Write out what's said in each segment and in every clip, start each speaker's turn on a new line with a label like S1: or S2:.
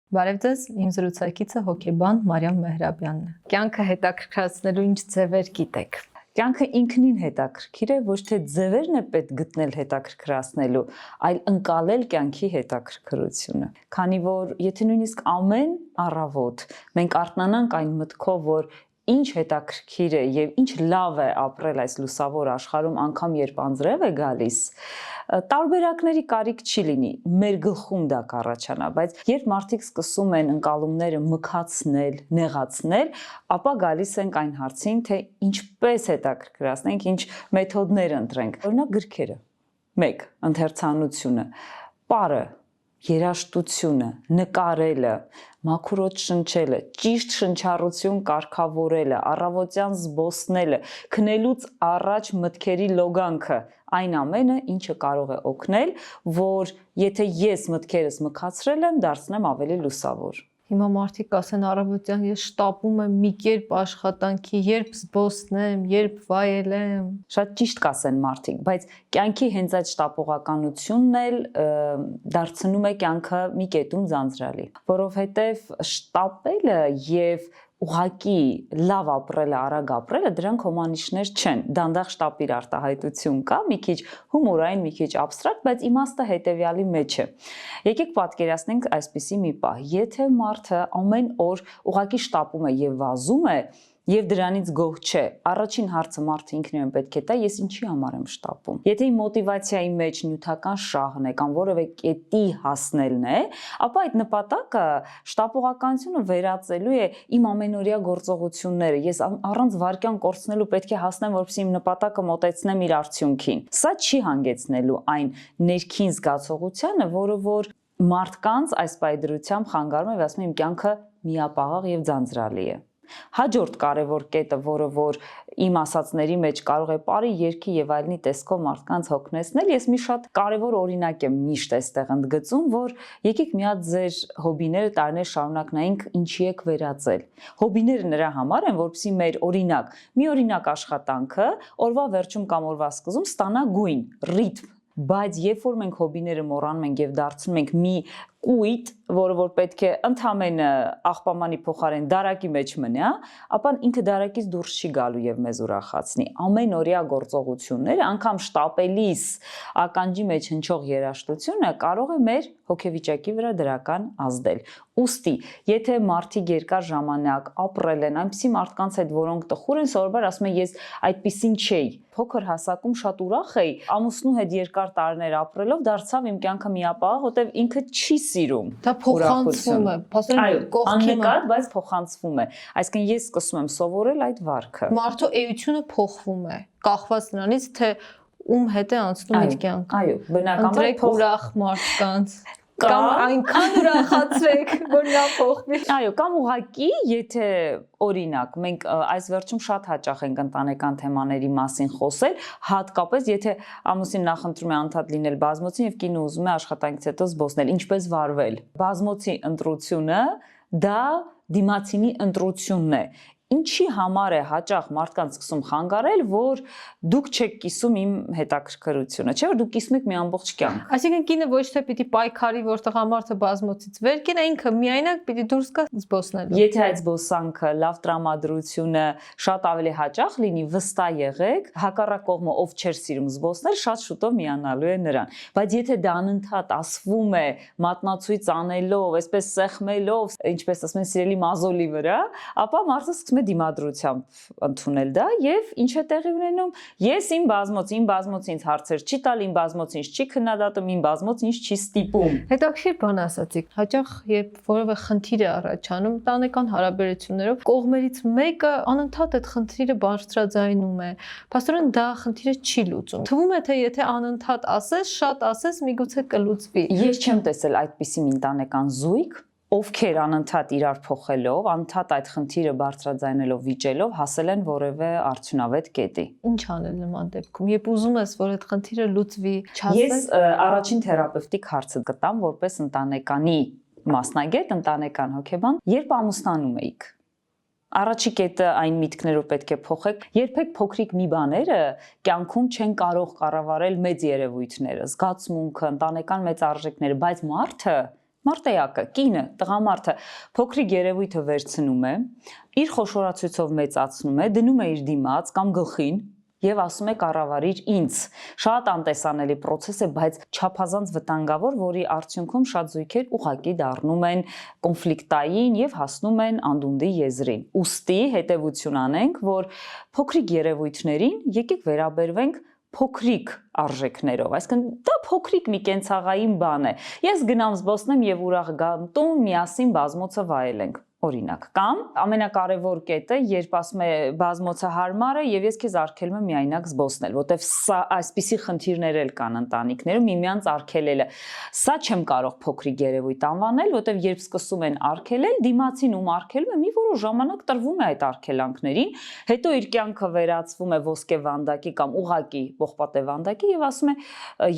S1: Բարև ձեզ, իմ զրուցակիցը հոգեբան Մարիամ Մեհրաբյանն է։ Կյանքը հետաքրքրացնելու ինչ ձևեր գիտեք։
S2: Կյանքը ինքնին հետաքրքիր է, ոչ թե ձևերն է պետք գտնել հետաքրքրացնելու, այլ ընկալել կյանքի հետաքրքրությունը։ Քանի որ եթե նույնիսկ ամեն առավոտ մենք արթնանանք այն մտքով, որ ինչ հետաքրքիր է եւ ինչ լավ է ապրել այս լուսավոր աշխարհում, անգամ երբ անձրև է գալիս, տարբերակների կարիք չի լինի, մեր գլխում դա կառաջանա, բայց երբ մարդիկ սկսում են ընկալումները մքացնել, նեղացնել, ապա գալիս ենք այն հարցին, թե ինչպես հետաքրքրացնենք, ինչ մեթոդներ ընտրենք։ Օրինակ գրքերը։ 1. Ընթերցանությունը, պարը, երաժշտությունը, նկարելը, մաքուր օդ շնչելը, ճիշտ շնչառություն կարգավորելը, առավոտյան զբոսնելը, քնելուց առաջ մտքերի լոգանքը, այն ամենը, ինչը կարող է օգնել, որ եթե ես մտքերս մքացրել եմ, դարձնեմ ավելի լուսավոր։
S1: Հիմա մարդիկ ասեն առավոտյան ես շտապում եմ մի կերպ աշխատանքի, երբ զբոսնեմ, երբ վայելեմ։
S2: Շատ ճիշտ կասեն մարդիկ, բայց կյանքի հենց այդ շտապողականությունն էլ դարձնում է կյանքը մի կետում ձանձրալի, որովհետև շտապելը եւ ուղղակի լավ ապրելը, արագ ապրելը դրանք հոմանիշներ չեն։ Դանդաղ շտապիր արտահայտություն կա, մի քիչ հումորային, մի քիչ абստրակտ, բայց իմաստը հետեւյալի մեջ է։ Եկեք պատկերացնենք այսպիսի մի պահ։ Եթե մարդը ամեն օր ուղղակի շտապում է եւ վազում է, եւ դրանից գոհ չէ, առաջին հարցը մարդը ինքնին պետք է տա, ես ինչի համար եմ շտապում։ Եթե իմ մոտիվացիայի մեջ նյութական շահն է կամ որևէ կետի հասնելն է, ապա այդ նպատակը շտապողականությունը վերածելու է իմ ամենօրյա գործողությունները։ Ես առանց վարքյան կորցնելու պետք է հասնեմ, որպեսզի իմ նպատակը մոտեցնեմ իր արդյունքին։ Սա չի հանգեցնելու այն ներքին զգացողությանը, որը որ մարդկանց այս պայդրությամբ խանգարում է, ասում եմ, իմ կյանքը միապաղաղ եւ ձանձրալի է։ Հաջորդ կարևոր կետը, որը որ իմ ասածների մեջ կարող է բարի երգի եւ այլնի տեսքով մարդկանց հոգնեցնել, ես մի շատ կարևոր օրինակ եմ միշտ այստեղ ընդգծում, որ եկեք մի հատ ձեր հոբիները տարիներ շարունակ նայենք ինչի եք վերածել։ Հոբիները նրա համար են, որպեսզի մեր օրինակ, մի օրինակ աշխատանքը օրվա վերջում կամ օրվա սկզբում ստանա գույն, ռիթմ, բայց երբ որ մենք հոբիները մոռանում ենք եւ դարձնում ենք մի կույտ, որը որ պետք է ընդամենը աղբամանի փոխարեն դարակի մեջ մնա, ապա ինքը դարակից դուրս չի գալու եւ մեզ ուրախացնի։ Ամենօրյա գործողությունները, անգամ շտապելիս ականջի մեջ հնչող երաժշտությունը կարող է մեր հոգեվիճակի վրա դրական ազդել։ Ուստի, եթե մարդիկ երկար ժամանակ ապրել են այնպիսի մարդկանց հետ, որոնք տխուր են, սովորաբար ասում են ես այդպիսին չէի։ Փոքր հասակում շատ ուրախ էի, ամուսնու հետ երկար տարիներ ապրելով դարձավ իմ կյանքը միապաղաղ, որտեվ ինքը չի սիրում։
S1: Դա փոխանցվում է, փաստորեն կողքի
S2: աննկատ, բայց փոխանցվում է։ Այսինքն ես սկսում եմ սովորել այդ վարքը։
S1: Մարդու էությունը փոխվում է, կախված նրանից, թե ում հետ է անցնում իր կյանքը։
S2: Այո, բնականաբար
S1: ուրախ մարդկանց կամ այնքան ուրախացրեք, որ նա փոխվի։
S2: Այո, կամ ուղղակի, եթե օրինակ, մենք այս վերջում շատ հաճախ ենք ընտանեկան թեմաների մասին խոսել, հատկապես եթե ամուսին նախընտրում է անդադ լինել բազմոցին եւ կինը ուզում է աշխատանքից հետո զբոսնել, ինչպես վարվել։ Բազմոցի ընտրությունը դա դիմացինի ընտրությունն է։ Ինչի համար է հաճախ մարդկանց սկսում խանգարել, որ դուք չեք կիսում իմ հետաքրքրությունը, չէ՞ որ դուք կիսում եք մի ամբողջ կյանք։
S1: Այսինքն կինը ոչ թե պիտի պայքարի, որ տղամարդը բազմոցից վեր կենա, ինքը միայնակ պիտի դուրս գա զբոսնելու։
S2: Եթե այդ զբոսանքը, լավ տրամադրությունը շատ ավելի հաճախ լինի, վստահ եղեք, հակառակ կողմը ով չէր սիրում զբոսնել, շատ շուտով միանալու է նրան։ Բայց եթե դա անընդհատ ասվում է մատնացույց անելով, այսպես սեղմելով, ինչպես ասում են, սիրելի մազոլի վրա, ապա մարդը սկսում է դիմադրությամբ ընդունել դա եւ ինչ է տեղի ունենում։ Ես իմ բազմոցը ինձ հարցեր չի տալ, իմ բազմոցը ինձ չի քննադատում, իմ բազմոցը ինձ չի ստիպում։
S1: Հետաքրքիր բան ասացիք։ Հաճախ երբ որևէ խնդիր է առաջանում տանեկան հարաբերություններով, կողմերից մեկը անընդհատ այդ խնդիրը բարձրաձայնում է։ Փաստորեն դա խնդիրը չի լուծում։ Թվում է թե եթե անընդհատ ասես, շատ ասես, միգուցե կլուծվի։
S2: Ես չեմ տեսել այդպիսի մի ընտանեկան զույգ, ովքեր անընդհատ իրար փոխելով, անընդհատ այդ խնդիրը բարձրաձայնելով, վիճելով հասել են որևէ արդյունավետ կետի։
S1: Ինչ անել նման դեպքում։ Երբ ուզում ես, որ այդ խնդիրը լուծվի,
S2: ես առաջին թերապևտիկ հարցը գտամ որպես ընտանեկանի մասնագետ, ընտանեկան հոգեբան, երբ ամուսնանում էիք։ Առաջի կետը այն միտքներով պետք է փոխեք, երբեք փոքրիկ մի բաները կյանքում չեն կարող կառավարել մեծ երևույթները, զգացմունքը, ընտանեկան մեծ արժեքները, բայց մարդը Մարտեակը, կինը, տղամարդը փոքրիկ երևույթը վերցնում է, իր խոշորացույցով մեծացնում է, դնում է իր դիմաց կամ գլխին եւ ասում է կառավարիր ինձ։ Շատ անտեսանելի process է, բայց չափազանց վտանգավոր, որի արդյունքում շատ զույգեր ուղղակի դառնում են կոնֆլիկտային եւ հասնում են անդունդի եզրին։ Ուստի հետեւություն անենք, որ փոքրիկ երևույթներին եկեք վերաբերվենք փոքրիկ արժեքներով, այսինքն դա փոքրիկ մի կենցաղային բան է։ Ես գնամ զբոսնեմ եւ ուրախ գամ տուն, միասին բազմոցը վայելենք։ Օրինակ, կամ ամենակարևոր կետը, երբ ասում է բազմոցը հարմար է եւ ես քեզ արգելում եմ միայնակ զբոսնել, որտեվ սա այսպիսի խնդիրներ էլ կան ընտանիքներում, միմյանց արգելելը։ Սա չեմ կարող փոքրիկ երևույթ անվանել, որտեվ երբ սկսում են արգելել, դիմացին ում արգելում է, մի որոշ ժամանակ տրվում է այդ արգելանքներին, հետո իր կյանքը վերածվում է ոսկե վանդակի կամ ուղակի ողբատե վանդակի եւ ասում է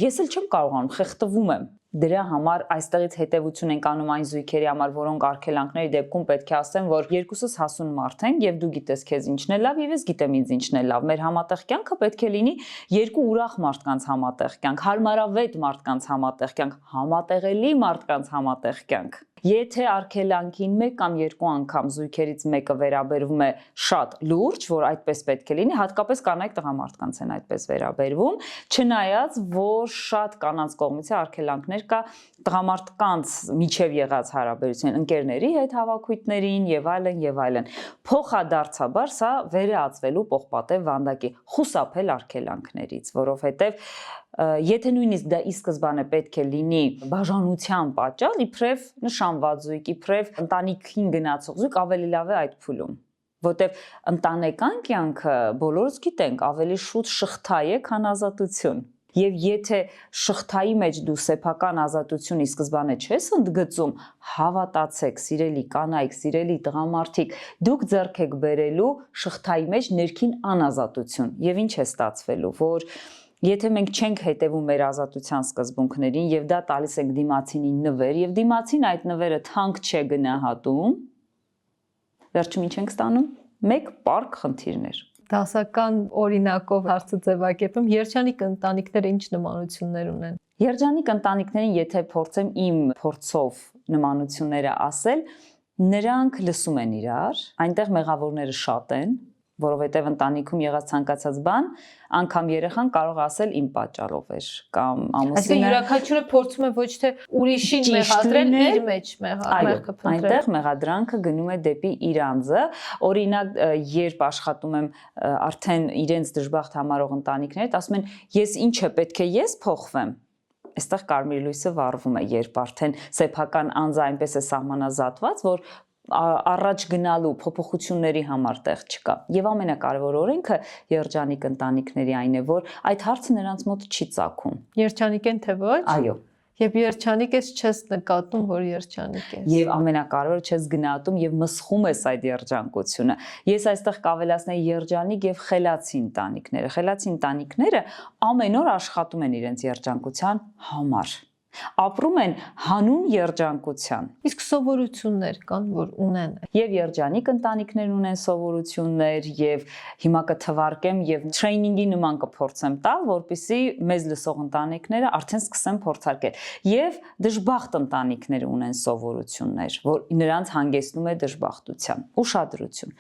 S2: ես էլ չեմ կարողանում, խեղդվում եմ։ Դրա համար այստեղից հետևություն ենք անում այն զույգերի համար, որոնք արգելանքների դեպքում պետք է ասեն, որ երկուսս հասուն մարդ ենք եւ դու գիտես քեզ ինչն է լավ եւ ես գիտեմ ինձ ինչն է լավ։ Մեր համատեղ կյանքը պետք է լինի երկու ուրախ մարդկանց համատեղ կյանք, հարմարավետ մարդկանց համատեղ կյանք, համատեղելի մարդկանց համատեղ կյանք։ Եթե արգելանքին մեկ կամ երկու անգամ զույգերից մեկը վերաբերվում է շատ լուրջ, որ այդպես պետք է լինի, հատկապես կանայք տղամարդկանց են այդպես վերաբերվում, չնայած որ շատ կանանց կողմից է արգելանքներ կա տղամարդկանց միջև եղած հարաբերության ընկերների հետ հավաքույթներին եւ այլն եւ այլն։ Փոխադարձաբար սա վերածվելու պողպատե վանդակի, խուսափել արգելանքներից, որովհետեւ եթե նույնիսկ դա ի սկզբանե պետք է լինի բաժանության պատճառ, իբրև նշանված զույգ, իբրև ընտանիքին գնացող զույգ ավելի լավ է այդ փուլում, որտեվ ընտանեկան կյանքը բոլորս գիտենք ավելի շուտ շղթա է, քան ազատություն։ Եվ եթե շղթայի մեջ դու սեփական ազատություն ի սկզբանե չես ընդգծում, հավատացեք, սիրելի կանայք, սիրելի տղամարդիկ, դուք ձեռք եք բերելու շղթայի մեջ ներքին անազատություն։ Եվ ինչ է ստացվելու, որ եթե մենք չենք հետևում մեր ազատության սկզբունքներին եւ դա տալիս ենք դիմացինին նվեր եւ դիմացին այդ նվերը թանկ չէ գնահատում, վերջում ինչ ենք ստանում։ Մեկ պարկ խնդիրներ։
S1: Դասական օրինակով հարցը ձևակերպեմ, երջանիկ ընտանիքները ինչ նմանություններ ունեն։
S2: Երջանիկ ընտանիքներին, եթե փորձեմ իմ փորձով նմանությունները ասել, նրանք լսում են իրար, այնտեղ մեղավորները շատ են, որովհետև ընտանիքում եղած ցանկացած բան, անգամ երեխան կարող ասել իմ պատճառով էր կամ ամուսինը։
S1: Այսինքն յուրաքանչյուրը փորձում է ոչ թե ուրիշին մեղադրել, իր մեջ մեղքը փնտրել։
S2: Այնտեղ մեղադրանքը գնում է դեպի իր անձը։ Օրինակ, երբ աշխատում եմ արդեն իրենց դժբախտ համարող ընտանիքներիդ, ասում են, ես ինչ է, պետք է ես փոխվեմ։ Այստեղ կարմիր լույսը վառվում է, երբ արդեն սեփական անձը այնպես է սահմանազատված, որ առաջ գնալու փոփոխությունների համար տեղ չկա։ Եվ ամենակարևոր օրենքը երջանիկ ընտանիքների այն է, որ այդ հարցը նրանց մոտ չի ծագում։
S1: Երջանիկ են թե ոչ։
S2: Այո։
S1: Եվ երջանիկ ես չես նկատում, որ երջանիկ ես։
S2: Եվ ամենակարևորը չես գնահատում եւ մսխում ես այդ երջանկությունը։ Ես այստեղ կավելացնեի երջանիկ եւ խելացի ընտանիքները։ Խելացի ընտանիքները ամեն օր աշխատում են իրենց երջանկության համար։ Ապրում են հանուն երջանկության։
S1: Իսկ սովորություններ կան, որ ունեն։
S2: Եվ երջանիկ ընտանիքներ ունեն սովորություններ, եւ հիմա կթվարկեմ եւ տրեյնինգի նման կփորձեմ տալ, որպեսզի մեզ լսող ընտանիքները արդեն սկսեն փորձարկել։ Եվ դժբախտ ընտանիքներ ունեն սովորություններ, որ նրանց հանգեցնում է դժբախտության, ուշադրություն,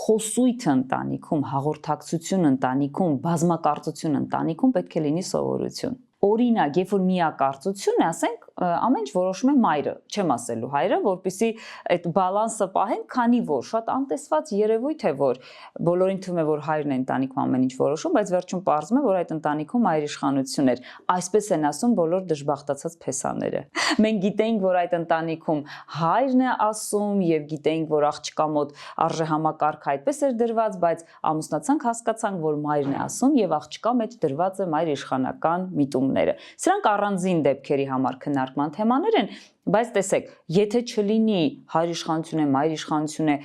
S2: խոսույթ ընտանիքում, հաղորդակցություն ընտանիքում, բազմակարծություն ընտանիքում պետք է լինի սովորություն։ Օրինակ, երբ որ միակարծություն է, ասենք, ամեն ինչ որոշում է մայրը, չեմ ասելու հայրը, որպեսզի այդ բալանսը պահեն, քանի որ շատ անտեսված երևույթ է, որ բոլորին թվում է, որ հայրն է ընտանիքում ամեն ինչ որոշում, բայց վերջում պարզվում է, որ այդ ընտանիքում հայր իշխանությունն էր։ Այսպես են ասում բոլոր դժբախտացած փեսաները։ Մենք գիտենք, որ այդ ընտանիքում հայրն է ասում եւ գիտենք, որ աղջկա մոտ արժեհամակարգը այդպես էր դրված, բայց ամուսնացանք հասկացանք, որ մայրն է ասում եւ աղջկա մեջ դրված է մայր իշխանական միտումները։ Սրանք առանձին դեպքերի համար քննարկման թեմաներ են, բայց տեսեք, եթե չլինի հայր իշխանություն է, մայր իշխանություն է,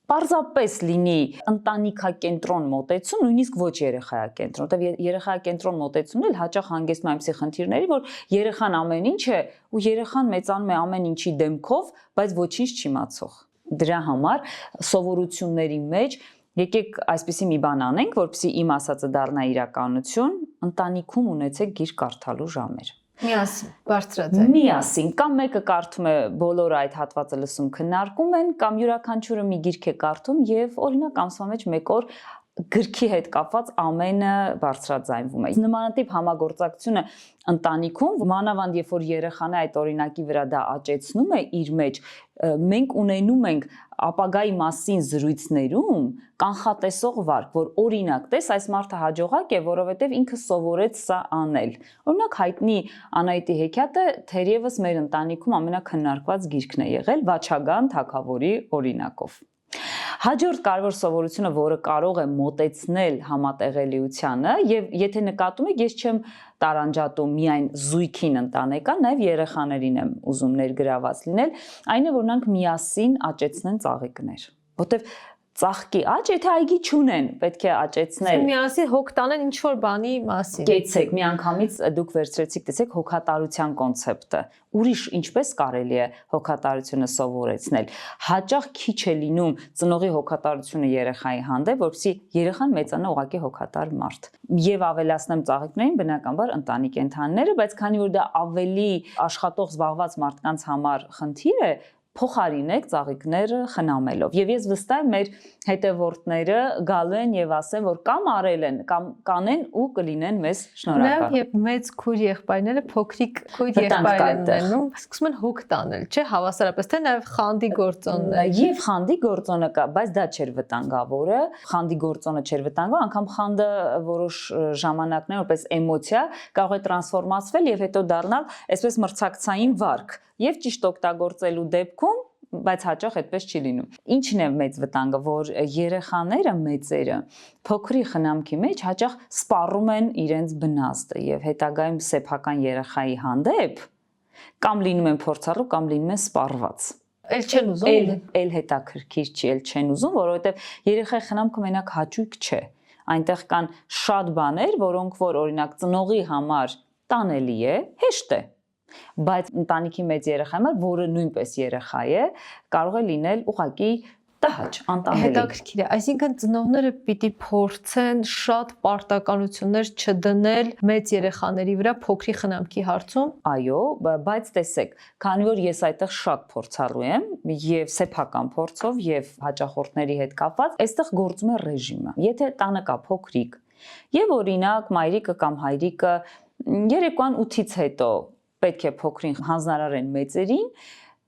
S2: պարզապես լինի ընտանիքակենտրոն մոտեցում, նույնիսկ ոչ երեխայակենտրոն, որտեղ երեխայակենտրոն մոտեցումն էլ հաճախ հանգեցնում է այնպիսի խնդիրների, որ երեխան ամեն ինչ է ու երեխան մեծանում է ամեն ինչի դեմքով, բայց ոչինչ չիմացող։ Դրա համար սովորությունների մեջ եկեք այսպիսի մի բան անենք, որպեսզի իմ ասածը դառնա իրականություն, ընտանիքում ունեցեք գիրք կարդալու ժամեր։
S1: Միասին, բարձրաձայն։
S2: Միասին, կամ մեկը կարդում է բոլորը այդ հատվածը լսում քննարկում են, կամ յուրաքանչյուրը մի գիրք է կարդում եւ օրինակ ամսվա մեջ մեկ օր գրքի հետ կապված ամենը բարձրաձայնվում է։ Նմանատիպ համագործակցությունը ընտանիքում, մանավանդ երբ որ երեխան այդ օրինակի վրա դա աճեցնում է իր մեջ, մենք ունենում ենք ապագայի մասին զրույցներում կանխատեսող վարկ, որ օրինակ, տես այս մարդը հաջողակ է, որովհետև ինքը սովորեց սա անել։ Օրինակ հայտնի Անահիտի հեքիաթը թերևս մեր ընտանիքում ամենաքննարկված գիրքն է եղել Վաչագան թագավորի օրինակով։ Հաջորդ կարևոր սովորությունը, որը կարող է մոտեցնել համատեղելիությանը, եւ եթե նկատում եք, ես չեմ տարանջատում միայն զույգին ընտանեկան, նաեւ երեխաներին եմ ուզում ներգրաված լինել, այն է, որ նրանք միասին աճեցնեն ծաղիկներ, որտեվ ծաղկի աճ, եթե այգի չունեն, պետք է աճեցնել։
S1: Միասին հոգ տանեն ինչ որ բանի մասին։
S2: Գեցեք, միանգամից դուք վերցրեցիք, տեսեք հոգատարության կոնցեպտը։ Ուրիշ ինչպես կարելի է հոգատարությունը սովորեցնել։ Հաճախ քիչ է լինում ծնողի հոգատարությունը երեխայի հանդեպ, որպեսզի երեխան մեծանա ուղղակի հոգատար մարդ։ Եվ ավելացնեմ ծաղիկներին, բնականաբար ընտանի կենդանիները, բայց քանի որ դա ավելի աշխատող զբաղված մարդկանց համար խնդիր է, փոխարինեք ծաղիկները խնամելով։ Եվ ես վստահ եմ մեր հետևորդները գալու են եւ ասեն, որ կամ արել են, կամ կանեն ու կլինեն մեզ շնորհակալ։
S1: Նաեւ եւ մեծ քույր եղբայրները փոքրիկ քույր եղբայրներն են ունենում, սկսում են հոգ տանել, չէ՞, հավասարապես, թե նաեւ խանդի գործոնն է։
S2: Եվ խանդի գործոնը կա, բայց դա չէր վտանգավորը, խանդի գործոնը չէր վտանգավոր, անգամ խանդը որոշ ժամանակներ որպես էմոցիա կարող է տրանսֆորմացվել եւ հետո դառնալ այսպես մրցակցային վարկ։ Եվ ճիշտ օգտագործելու դեպքում, բայց հաճախ այդպես չի լինում։ Ինչն է մեծ վտանգը, որ երեխաները մեծերը փոքրի խնամքի մեջ հաճախ սպառում են իրենց բնաստը եւ հետագայում սեփական երեխայի հանդեպ կամ լինում են փորձառու, կամ լինում են սպառված։
S1: Էլ չեն ուզում։
S2: Էլ հետաքրքիր չի, էլ չեն ուզում, որովհետեւ երեխայի խնամքը մենակ հաճույք չէ։ Այնտեղ կան շատ բաներ, որոնք որ օրինակ ծնողի համար տանելի է, հեշտ է, բայց ընտանիքի մեծ երեխայի համար, որը նույնպես երեխա է, կարող է լինել ուղղակի տհաճ, անտանելի։
S1: Հետաքրքիր է, այսինքն ծնողները պիտի փորձեն շատ պարտականություններ չդնել մեծ երեխաների վրա փոքրի խնամքի հարցում։
S2: Այո, բայց տեսեք, քանի որ ես այդտեղ շատ փորձառու եմ եւ սեփական փորձով եւ հաճախորդների հետ կապված, այստեղ գործում է ռեժիմը։ Եթե տանը կա փոքրիկ եւ օրինակ մայրիկը կամ հայրիկը երեկոյան 8-ից հետո պետք է փոքրին հանձնարարեն մեծերին,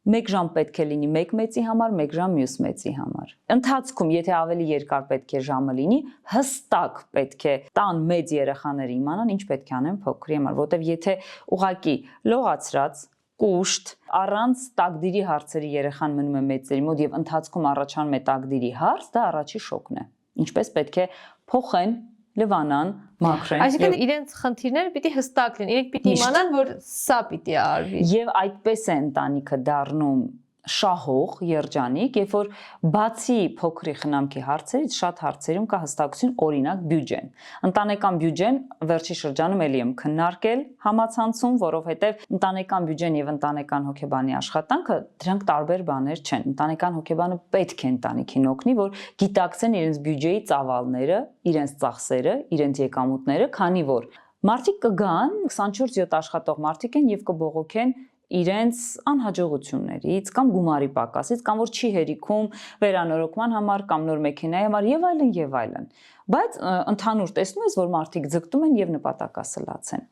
S2: 1 ժամ պետք է լինի մեկ մեծի համար, 1 ժամ մյուս մեծի համար։ Ընթացքում, եթե ավելի երկար պետք է ժամը լինի, հստակ պետք է տան մեծ երեխաները իմանան, ինչ պետք է անեն փոքրի համար, որովհետև եթե ուղակի լողացրած, կուշտ, առանց տակդիրի հարցերի երեխան մնում է մեծերի մոտ եւ ընթացքում առաջանում է տակդիրի հարց, դա առաջի շոկն է։ Ինչպես պետք է փոխեն լվանան, մաքրեն։
S1: Այսինքն իրենց խնդիրները պիտի հստակ լինեն, իրենք պիտի իմանան, որ սա պիտի արվի։
S2: Եվ այդպես է ընտանիքը դառնում շահող երջանիկ, երբ որ բացի փոքրի խնամքի հարցերից շատ հարցերում կա հստակություն, օրինակ բյուջեն։ Ընտանեկան բյուջեն վերջի շրջանում էլի եմ քննարկել համացանցում, որովհետև ընտանեկան բյուջեն եւ ընտանեկան հոգեբանի աշխատանքը դրանք տարբեր բաներ չեն։ Ընտանեկան հոգեբանը պետք է ընտանիքին օգնի, որ գիտակցեն իրենց բյուջեի ծավալները, իրենց ծախսերը, իրենց եկամուտները, քանի որ մարդիկ կգան 24/7 աշխատող մարդիկ են եւ կբողոքեն իրենց անհաջողություններից կամ գումարի պակասից կամ որ չի հերիքում վերանորոգման համար կամ նոր մեքենայի համար եւ այլն, բայց ընդհանուր տեսնում ես, որ մարդիկ ձգտում են եւ նպատակասլաց են։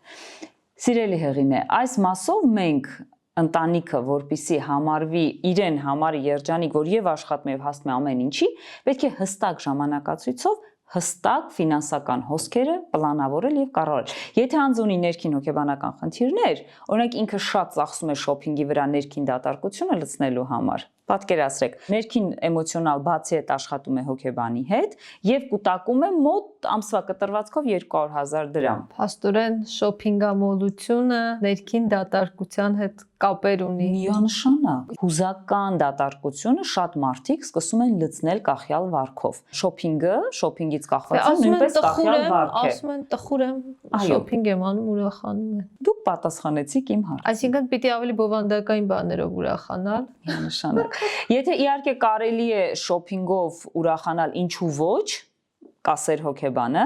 S2: Սիրելի հեղինե, այս մասով մենք ընտանիքը, որպիսի համարվի իրեն համար երջանիկ, որ եւ աշխատում եւ հասնում է ամեն ինչի, պետք է հստակ ժամանակացույցով հստակ ֆինանսական հոսքերը պլանավորել եւ կառավարել։ Եթե անձ ունի ներքին հոգեբանական խնդիրներ, օրինակ ինքը շատ ծախսում է շոփինգի վրա ներքին դատարկությունը լցնելու համար, պատկերացրեք, ներքին էմոցիոնալ բացի հետ աշխատում է հոգեբանի հետ եւ կուտակում է մոտ ամսվա կտրվածքով 200,000 դրամ։
S1: Փաստորեն շոփինգամոլությունը ներքին դատարկության հետ կապեր ունի։
S2: Միանշանակ հուզական դատարկությունը շատ մարդիկ սկսում են լցնել կախյալ վարքով։ Շոփինգից կախված նույնպես կախյալ վարք է։
S1: Ասում են տխուր եմ, շոփինգ եմ անում, ուրախանում եմ։
S2: Դուք պատասխանեցիք իմ հարցին։
S1: Այսինքն պիտի ավելի բովանդակային բաներով ուրախանալ։
S2: Միանշանակ։ Եթե իհարկե կարելի է շոփինգով ուրախանալ, ինչու ոչ, կասեր հոգեբանը,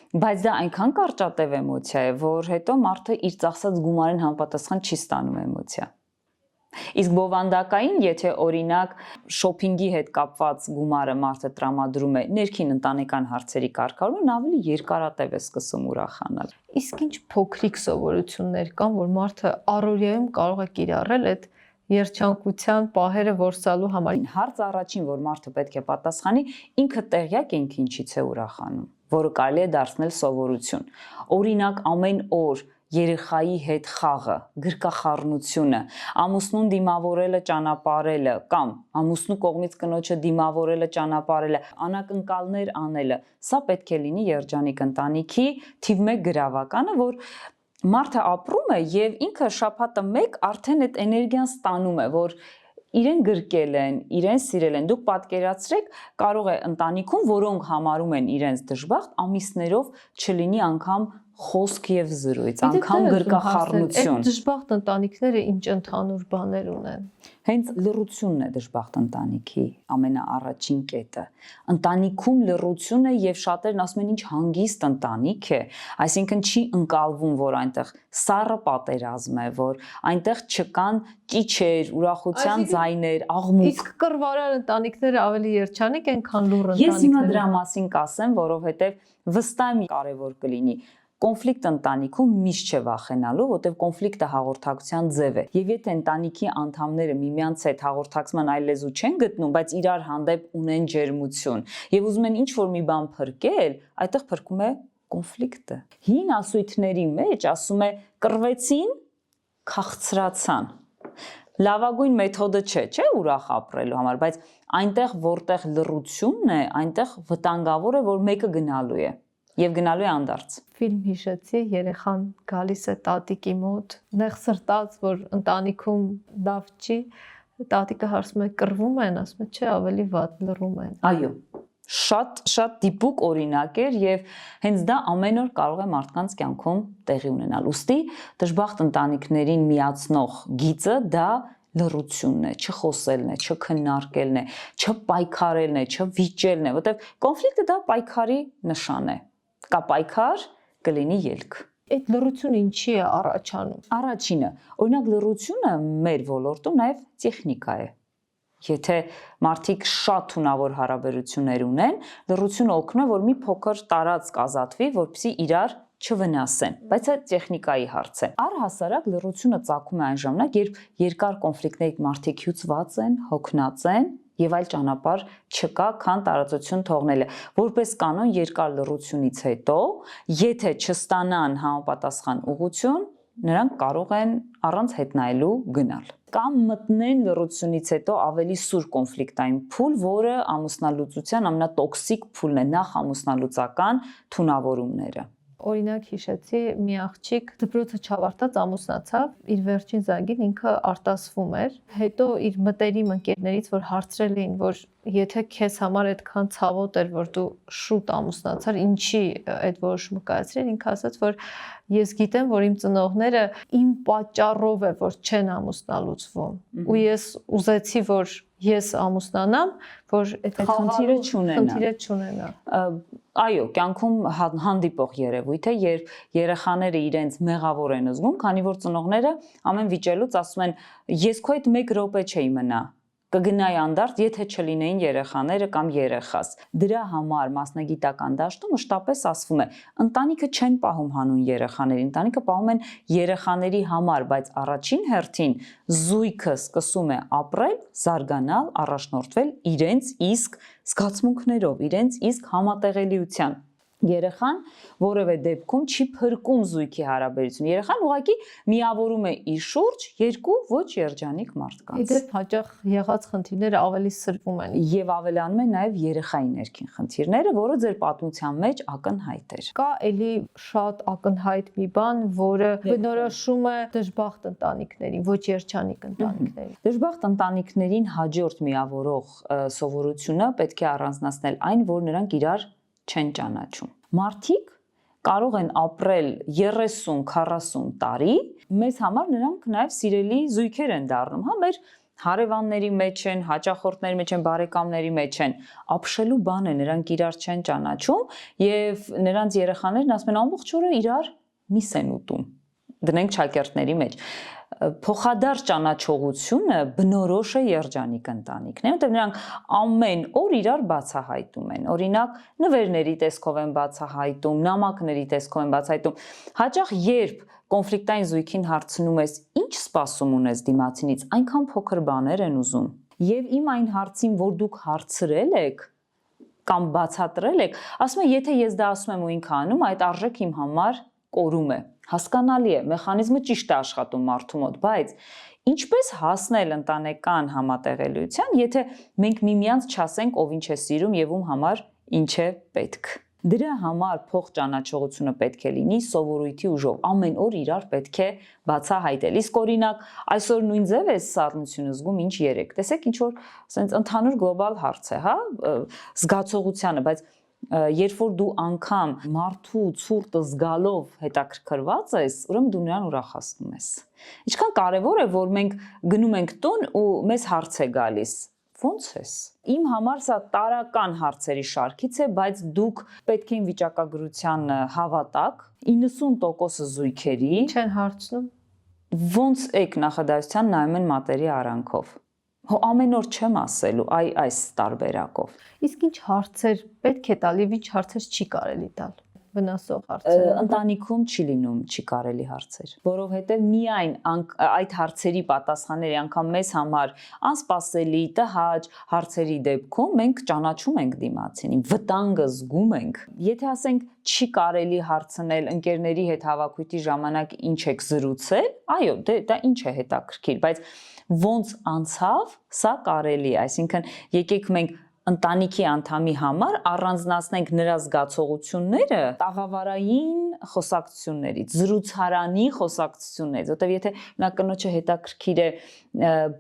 S2: Բայց դա այնքան կարճատև էմոցիա է, որ հետո մարդը իր ծախսած գումարին համապատասխան չի ստանում էմոցիա։ Իսկ բովանդակային, եթե օրինակ շոփինգի հետ կապված գումարը մարդը տրամադրում է ներքին ընտանեկան հարցերի կարգավորման, ավելի երկարատև է սկսում ուրախանալ։
S1: Իսկ ինչ փոքրիկ սովորություններ կան, որ մարդը առօրյայում կարող է կիրառել այդ երջանկության պահերը որսալու համար։
S2: Հարց առաջին, որ մարդը պետք է պատասխանի, ինքը տեղյակ է ինքը ինչից է ուրախանում, որը կարելի է դարձնել սովորություն։ Օրինակ ամեն օր երեխայի հետ խաղը, գրկախառնությունը, ամուսնուն դիմավորելը, ճանապարհելը կամ ամուսնու կողմից կնոջը դիմավորելը, ճանապարհելը, անակնկալներ անելը, սա պետք է լինի երջանիկ ընտանիքի թիվ 1 գրավականը, որ մարդը ապրում է եւ ինքը շաբաթը 1 արդեն այդ էներգիան ստանում է, որ իրեն գրկել են, իրեն սիրել են։ Դուք պատկերացրեք, կարող է ընտանիքում, որոնք համարում են իրենց դժբախտ, ամիսներով չլինի անգամ խոսք եւ զրույց, անգամ գրկախառնություն։
S1: Այդ դժբախտ ընտանիքները ինչ ընդհանուր բաներ ունեն։
S2: Հենց լռությունն է դժբախտ ընտանիքի ամենաառաջին կետը։ Ընտանիքում լռությունը եւ շատերն ասում են ինչ հանգիստ ընտանիք է, այսինքն չի ընկալվում, որ այնտեղ սառը պատերազմ է, որ այնտեղ չկան ճիչեր, ուրախության ձայներ, աղմուկ։
S1: Իսկ կռվարար ընտանիքները ավելի երջանիկ են, քան լուռ ընտանիքները։
S2: Ես հիմա դրա մասին կասեմ, որովհետեւ վստահ եմ կարևոր կլինի։ Կոնֆլիկտ ընտանիքում միշտ չէ վախենալու, որտեղ կոնֆլիկտը հաղորդակցության ձև է։ Եվ եթե ընտանիքի անդամները միմյանց հետ հաղորդակցման այլ լեզու չեն գտնում, բայց իրար հանդեպ ունեն ջերմություն եւ ուզում են ինչ-որ մի բան փրկել, այդտեղ փրկում է կոնֆլիկտը։ Հին ասույթների մեջ ասում է կռվեցին, քաղցրացան։ Լավագույն մեթոդը չէ ուրախ ապրելու համար, բայց այնտեղ որտեղ լռությունն է, այնտեղ վտանգավոր է, որ մեկը գնալու է եւ գնալու է անդարձ։
S1: Ֆիլմ հիշեցի, երեխան գալիս է տատիկի մոտ, նեղ սրտած, որ ընտանիքում լավ չի, տատիկը հարցում է կռվում են, ասում է չէ, ավելի վատ լռում են։
S2: Այո, շատ դիպուկ օրինակ էր եւ հենց դա ամեն օր կարող է մարդկանց կյանքում տեղի ունենալ։ Ուստի դժբախտ ընտանիքներին միացնող գիծը դա լռությունն է, չխոսելն է, չքննարկելն է, չպայքարելն է, չվիճելն է, որտեղ կոնֆլիկտը դա պայքարի նշան է։ Կա պայքար, կլինի ելք։
S1: Այդ լռությունը ինչի է առաջանում։
S2: Առաջինը, օրինակ լռությունը մեր ոլորտում նաև տեխնիկա է։ Եթե մարդիկ շատ հունավոր հարաբերություններ ունեն, լռությունը օգնում է, որ մի փոքր տարածք ազատվի, որպեսզի իրար չվնասեն, բայց այդ տեխնիկայի հարց է։ Առհասարակ լռությունը ծագում է այն ժամանակ, երբ երկար կոնֆլիկտների մարդիկ հյուծված են, հոգնած են եւ այլ ճանապարհ չկա, քան տարածություն թողնելը։ Որպես կանոն երկար լռությունից հետո, եթե չստանան համապատասխան ուղղություն, նրանք կարող են առանց հետնայելու գնալ։ Կամ մտնեն լռությունից հետո ավելի սուր կոնֆլիկտային փուլ, որը ամուսնալուծության ամենատոքսիկ փուլն է, նախ ամուսնալուծական թունավորումները։
S1: Օրինակ հիշեցի, մի աղջիկ դպրոցը չավարտած ամուսնացավ, իր վերջին զանգին ինքը արտասվում էր, հետո իր մտերիմ ընկերներից, որ հարցրել էին, որ եթե քեզ համար այդքան ցավոտ էր, որ դու շուտ ամուսնացար, ինչի այդ որոշումը կայացրել, ինքը ասաց, որ ես գիտեմ, որ իմ ծնողները իմ պատճառով է, որ չեն ամուսնալուծվում, ու ես ուզեցի, որ ես ամուսնանամ, որ այդ
S2: խնդիրը
S1: չունենա։
S2: Այո, կյանքում հանդիպող երևույթ է, երբ երեխաները իրենց մեղավոր են զգում, քանի որ ծնողները ամեն վիճելուց ասում են, ես քո հետ 1 րոպե չէի մնա, կգնայի անդարձ, եթե չլինեին երեխաները կամ երեխաս։ Դրա համար մասնագիտական դաշտում մշտապես ասվում է, ընտանիքը չեն պահում հանուն երեխաների, ընտանիքը պահում են երեխաների համար, բայց առաջին հերթին զույգը սկսում է ապրել, զարգանալ, առաջնորդվել իրենց իսկ զգացմունքներով, իրենց իսկ համատեղելիության։ Երեխան որևէ դեպքում չի փրկում զույգի հարաբերություն։ Երեխան ուղղակի միավորում է իր շուրջ երկու ոչ երջանիկ մարդկանց։
S1: Իդեպ հաճախ եղած խնդիրները ավելի սրվում են
S2: եւ ավելանում են նաեւ երեխայի ներքին խնդիրները, որը ձեր պատմության մեջ ակնհայտ էր։
S1: Կա էլի շատ ակնհայտ մի բան, որը բնորոշում է դժբախտ ընտանիքներին, ոչ երջանիկ ընտանիքներին։
S2: Դժբախտ ընտանիքներին հաջորդ միավորող սովորությունը պետք է առանձնացնել այն, որ նրանք իրար չեն ճանաչում։ Մարդիկ կարող են ապրել 30-40 տարի, մեզ համար նրանք նաև սիրելի զույգեր են դառնում, հա, մեր հարևանների մեջ են, հաճախորդների մեջ են, բարեկամների մեջ են, ապշելու բան է, նրանք իրար չեն ճանաչում եւ նրանց երեխաներն ասում են ամբողջ օրը իրար միս են ուտում։ Դնենք ճակերտների մեջ։ Փոխադարձ ճանաչողությունը բնորոշ է երջանիկ ընտանիքներին, որտեղ նրանք ամեն օր իրար բացահայտում են։ Օրինակ, նվերների տեսքով են բացահայտում, նամակների տեսքով են բացահայտում։ Հաճախ երբ կոնֆլիկտային զույգին հարցնում ես, ինչ սպասում ունես դիմացինից, այնքան փոքր բաներ են ուզում։ Եվ իմ այն հարցին, որ դուք հարցրել եք կամ բացատրել եք, ասում են, եթե ես դա ասում եմ ու ինքը անում, այդ արժեք իմ համար կորում է։ Հասկանալի է, մեխանիզմը ճիշտ է աշխատում մարդու մոտ, բայց ինչպես հասնել ընտանեկան համատեղելիության, եթե մենք միմյանց չասենք, ով ինչ է սիրում եւ ում համար ինչ է պետք։ Դրա համար փոխճանաչողությունը պետք է լինի սովորույթի ուժով։ Ամեն օր իրար պետք է բացահայտել։ Իսկ օրինակ, այսօր նույն ձև է սառնությունը զգում ինչ երեք։ Տեսեք, ինչ որ ասենց ընդհանուր գլոբալ հարց է, հա, զգացողությանը, բայց երբ որ դու անգամ մարդու ցուրտը զգալով հետաքրքրված ես, ուրեմն դու նրան ուրախացնում ես։ Ինչքան կարևոր է, որ մենք գնում ենք տուն ու մեզ հարց է գալիս. Ոնց ես։ Իմ համար սա տարական հարցերի շարքից է, բայց դուք պետք է իմ վիճակագրության հավատաք, 90% զույգերի
S1: Չեն հարցնում։
S2: ոնց եք նախադասության նայում են մատերի արանքով։ Հո ամեն օր չեմ ասելու, այս տարբերակով։
S1: Իսկ ինչ հարցեր պետք է տալ եւ ինչ հարցեր չի կարելի տալ։ Վնասող հարցեր։
S2: Ընտանիքում չի լինում չի կարելի հարցեր, որովհետև միայն այդ հարցերի պատասխանները անգամ մեզ համար անսպասելի, տհաճ հարցերի դեպքում մենք ճանաչում ենք դիմացինին, վտանգը զգում ենք։ Եթե ասենք չի կարելի հարցնել ընկերների հետ հավաքույթի ժամանակ ինչ եք զրուցել, այո, դա ինչ է հետաքրքիր, բայց ոնց անցավ, սա կարելի է, այսինքն եկեք մենք ընտանիքի անդամի համար առանձնացնենք նրա զգացողությունները տաղավարային խոսակցություններից, զրուցարանի խոսակցություններից, որտեղ եթե նա կնոջը հետաքրքիր է,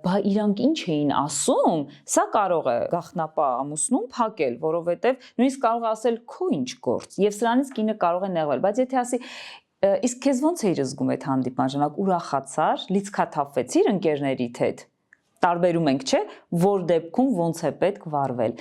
S2: բա իրանք ինչ էին ասում, սա կարող է գաղտնապա ամուսնում փակել, որովհետև նույնիսկ կարող է ասել քո ինչ գործ, եւ սրանից կինը կարող է նեղվել, բայց եթե ասի իսկ քեզ ոնց էիր զգում այդ հանդիպման ժամանակ, ուրախացար, լիցքաթափվեցիր ընկերներիդ հետ, տարբերում ենք, չէ, որ դեպքում ոնց է պետք վարվել։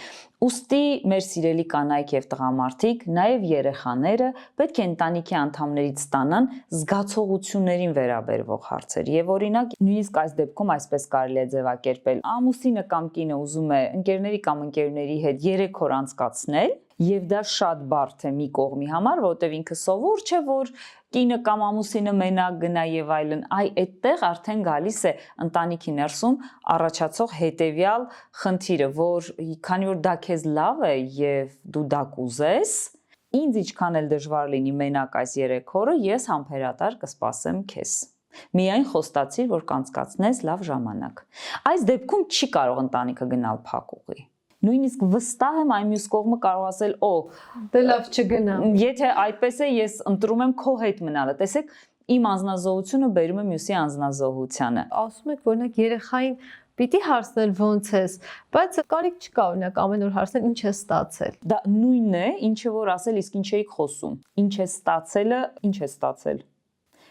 S2: Ուստի մեր սիրելի կանայք եւ տղամարդիկ, նաեւ երեխաները պետք է ընտանիքի անդամներից ստանան զգացողություններին վերաբերվող հարցեր։ Եվ օրինակ, նույնիսկ այս դեպքում այսպես կարելի է ձևակերպել. ամուսինը կամ կինը ուզում է ընկերների կամ ընկերների հետ 3 օր անցկացնել, եւ դա շատ բարդ է մի կողմի համար, որովհետեւ ինքը սովոր չէ, որ կինը կամ ամուսինը մենակ գնա եւ այլն, այդտեղ արդեն գալիս է ընտանիքի ներսում առաջացող հետեւյալ խնդիրը, որ քանի որ դա քեզ լավ է եւ դու դա կուզես, ինձ ինչքան էլ դժվար լինի մենակ այս 3 օրը, ես համբերատար կսպասեմ քեզ։ Միայն խոստացիր, որ կանցկացնես լավ ժամանակ։ Այս դեպքում չի կարող ընտանիքը գնալ փակուղի։ Նույնիսկ վստահ եմ այն մյուս կողմը կարող ասել, օ,
S1: դե լավ չգնա։
S2: Եթե այդպես է, ես ընտրում եմ քո հետ մնալը։ Տեսեք, իմ անznազողությունը բերում է մյուսի անznազողությանը։
S1: Ասում եք, օրինակ երեխային պիտի հարցնել ոնց ես, բայց կարիք չկա օրինակ ամեն օր հարցնել ինչ է ստացել։
S2: Դա նույնն է, ինչը որ ասել, իսկ ինչ էիք խոսում։ Ինչ է ստացելը, ինչ է ստացել։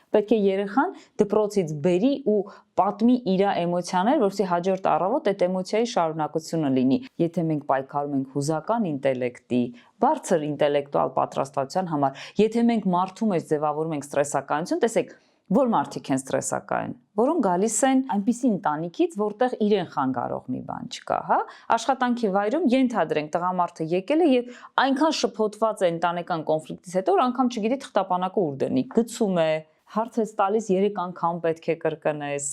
S2: Պետք է երեխան դպրոցից բերի ու պատմի իր էմոցիաները, որովհետեւ հաջորդ առավոտ այդ էմոցիայի շարունակությունը լինի։ Եթե մենք պայքարում ենք հուզական ինտելեկտի, բարձր ինտելեկտուալ պատրաստվածության համար, եթե մենք մարդու մեջ ձևավորում ենք ստրեսականություն, տեսեք, որ մարդիկ են ստրեսական, որոնք գալիս են այնպիսի ընտանիքից, որտեղ իրեն խանգարող մի բան չկա, հա? Աշխատանքի վայրում ենթադրենք տղամարդը եկել է եւ այնքան շփոթված է ընտանեկան կոնֆլիկտից հետո, որ անգամ չգիտի թղթապանակը ուր դնի, գցում է, հարց ես տալիս 3 անգամ պետք է կրկնես։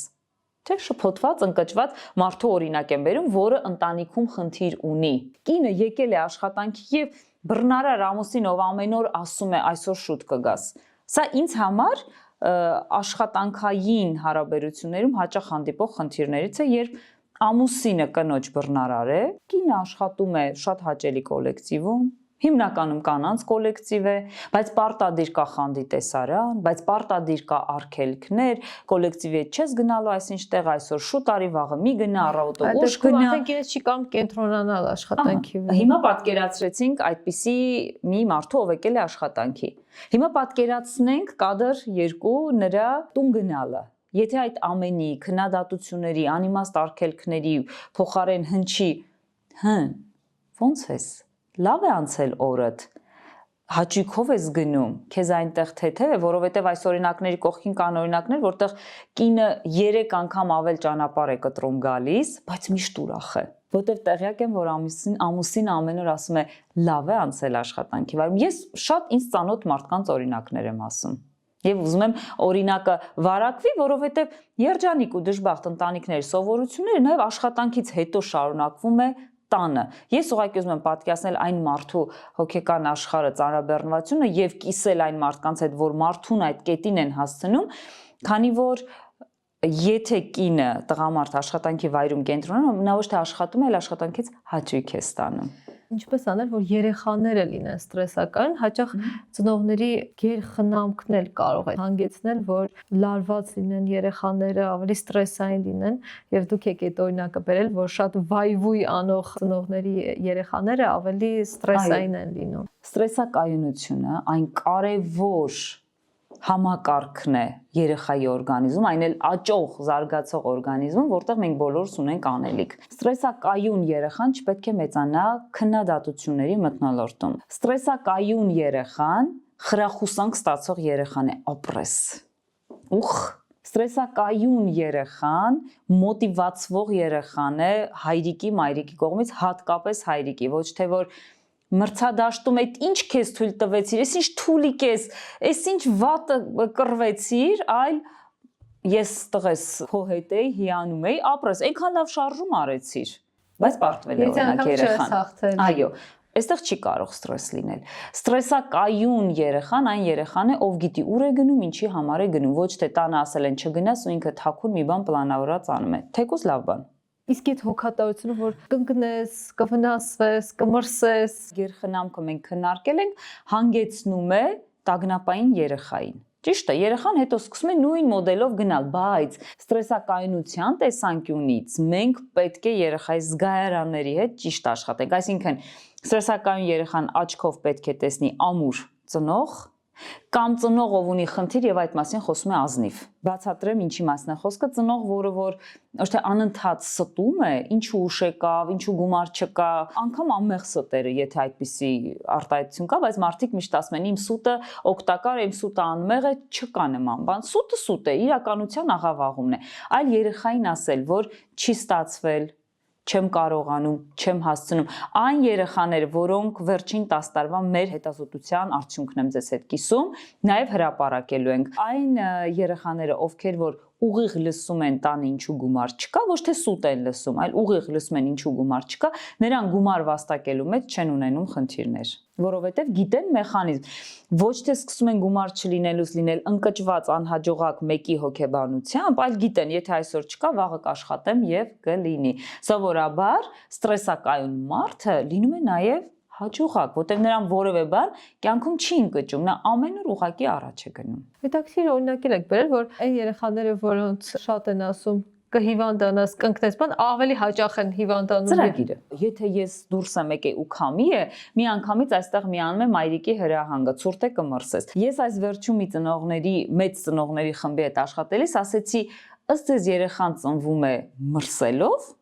S2: Չէ, շփոթված, ընկճված մարդու օրինակ եմ բերում, որը ընտանիքում խնդիր ունի։ Կինը եկել է աշխատանքի եւ բռնարար ամուսին, ով ամեն օր ասում է այսօր շուտ կգաս։ Սա ինձ համար աշխատանքային հարաբերություններում հաճախ հանդիպող խնդիրներից է, երբ ամուսինը կնոջ բռնարար է, կինը աշխատում է շատ հաճելի կոլեկտիվում, հիմնականում կանանց կոլեկտիվ է, բայց պարտադիր կա խանդի տեսարան, բայց պարտադիր կա արգելքներ, կոլեկտիվի հետ չես գնալու այսինչ տեղ, այսօր շուտ արի, վաղը մի գնա, առավոտը ուշ գնա։
S1: Արդեն կինը չի կամ կենտրոնանալ աշխատանքի վրա։
S2: Հիմա պատկերացրեցինք այդպիսի մի մարդու, ով եկել է աշխատանքի։ Հիմա պատկերացնենք կադր 2 նրա տուն գնալը։ Եթե այդ ամենի քննադատությունների, անիմաստ արգելքների փոխարեն հնչի ոնց ես, լավ է անցել օրդ, հաճույքով ես գնում, քեզ այնտեղ թեթև է, որովհետև այս օրինակների կողքին կան օրինակներ, որտեղ կինը 3 անգամ ավել ճանապարհ է կտրում գալիս, բայց միշտ ուրախ է, որտեղ տեղյակ եմ, որ ամուսին ամեն օր ասում է լավ է անցել աշխատանքի վայրում։ Ես շատ ինձ ծանոթ մարդկանց օրինակներ եմ ասում։ Եվ ուզում եմ օրինակը վարակվի, որովհետև երջանիկ ու դժբախտ ընտանիքների սովորությունները նաև աշխատանքից հետո շարունակվում է տանը։ Ես ուղղակի ուզում եմ պատկերացնել այն մարդու հոգեկան աշխարհը, ծանրաբեռնվածությունը եւ կիսել այն մարդկանց հետ, որ մարդուն այդ կետին են հասցնում, քանի որ եթե կինը տղամարդ աշխատանքի վայրում կենտրոնանում, նա ոչ թե աշխատում է, այլ աշխատանքից հաճույք է ստանում։
S1: Ինչպես անել, որ երեխաները լինեն ստրեսական, հաճախ ծնողների գերխնամքն էլ կարող է հանգեցնել, որ լարված լինեն երեխաները, ավելի ստրեսային լինեն, եւ դուք եք այդ օրինակը բերել, որ շատ վայվույ անող ծնողների երեխաները ավելի ստրեսային են լինում։
S2: Ստրեսակայունությունը այն կարևոր համակարգն է երեխայի օրգանիզմում, այն էլ աճող, զարգացող օրգանիզմում, որտեղ մենք բոլորս ունենք անելիք։ Ստրեսակայուն երեխան չպետք է մեծանա քննադատությունների մթնոլորտում։ Ստրեսակայուն երեխան խրախուսանք ստացող երեխան է, ապրես։ Ստրեսակայուն երեխան մոտիվացվող երեխան է հայրիկի, մայրիկի կողմից, հատկապես հայրիկի, ոչ թե որ մրցադաշտում այդ ինչ քեզ թույլ տվեցիր, այս ինչ թուլիկ ես, այս ինչ վատը կռվեցիր, այլ ես տղես քո հետ էի, հիանում էի, ապրես, այնքան լավ շարժում արեցիր, բայց պարտվել է օրինակ երեխան։ Այո, այստեղ չի կարող ստրես լինել։ Ստրեսակայուն երեխան այն երեխան է, ով գիտի ուր է գնում, ինչի համար է գնում, ոչ թե տանը ասել են չգնաս ու ինքը թաքուն մի բան պլանավորած անում է, թեկուզ լավ բան։
S1: Իսկ այդ հոգատարությունը, որ կընկնես, կվնասվես, կմրսես,
S2: գերխնամքը մենք քննարկել ենք, հանգեցնում է տագնապային երեխային։ Ճիշտ է, երեխան հետո սկսում է նույն մոդելով գնալ, բայց ստրեսակայունության տեսանկյունից մենք պետք է երեխայի զգայարանների հետ ճիշտ աշխատենք, այսինքն ստրեսակայուն երեխան աչքով պետք է տեսնի ամուր ծնող կամ ծնող ով ունի խնդիր եւ այդ մասին խոսում է ազնիվ։ Բացատրեմ ինչի մասն է խոսքը, ծնող, որը որ ոչ թե անընդհատ ստում է, ինչու ուշ եկավ, ինչու գումար չկա, անգամ ամեղ ստերը, եթե այդպիսի արտահայտություն կա, բայց մարդիկ միշտ ասում են իմ սուտը օգտակար է, իմ սուտը անմեղ է, չկա նման բան։ Սուտը սուտ է, իրականության աղավաղումն է։ Այլ երեխային ասել, որ չի ստացվել, չեմ կարողանում, չեմ հասցնում։ Այն երեխաները, որոնք վերջին 10 տարվա մեր հետազոտության արդյունքն եմ ձեզ հետ կիսում, նաև հրապարակելու ենք։ Այն երեխաները, ովքեր որ ուղիղ լսում են տանը ինչու գումար չկա, ոչ թե սուտ են լսում, այլ ուղիղ լսում են ինչու գումար չկա, նրան գումար վաստակելու մեջ չեն ունենում խնդիրներ, որովհետև գիտեն մեխանիզմ։ Ոչ թե սկսում են գումար չլինելուց լինել ընկճված անհաջողակ մեկի հոգեբանությամբ, այլ գիտեն, եթե այսօր չկա, վաղը կաշխատեմ եւ կլինի։ Սովորաբար ստրեսակայուն մարդը լինում է նաեւ հաջողակ, որտեղ նրան որևէ բան կյանքում չի ընկճում, նա ամեն օր ուղակի առաջ է գնում։
S1: Հետաքրքիր օրինակ եք բերել, որ այն երեխաները, որոնց շատ են ասում կհիվանդանաս, կընկնես, բան ավելի հաճախ են հիվանդանում։
S2: Ծրագիրը։ Եթե ես դուրս եմ եկել ու քամի է, մի անգամից այստեղ միանում է մայրիկի հրահանգը, ցուրտ է կմրսես։ Ես այս վերջում մի ծնողների, մեծ ծնողների խմբի հետ աշխատելիս ասեցի, ըստ ձեզ երեխան ծնվում է մրսելով,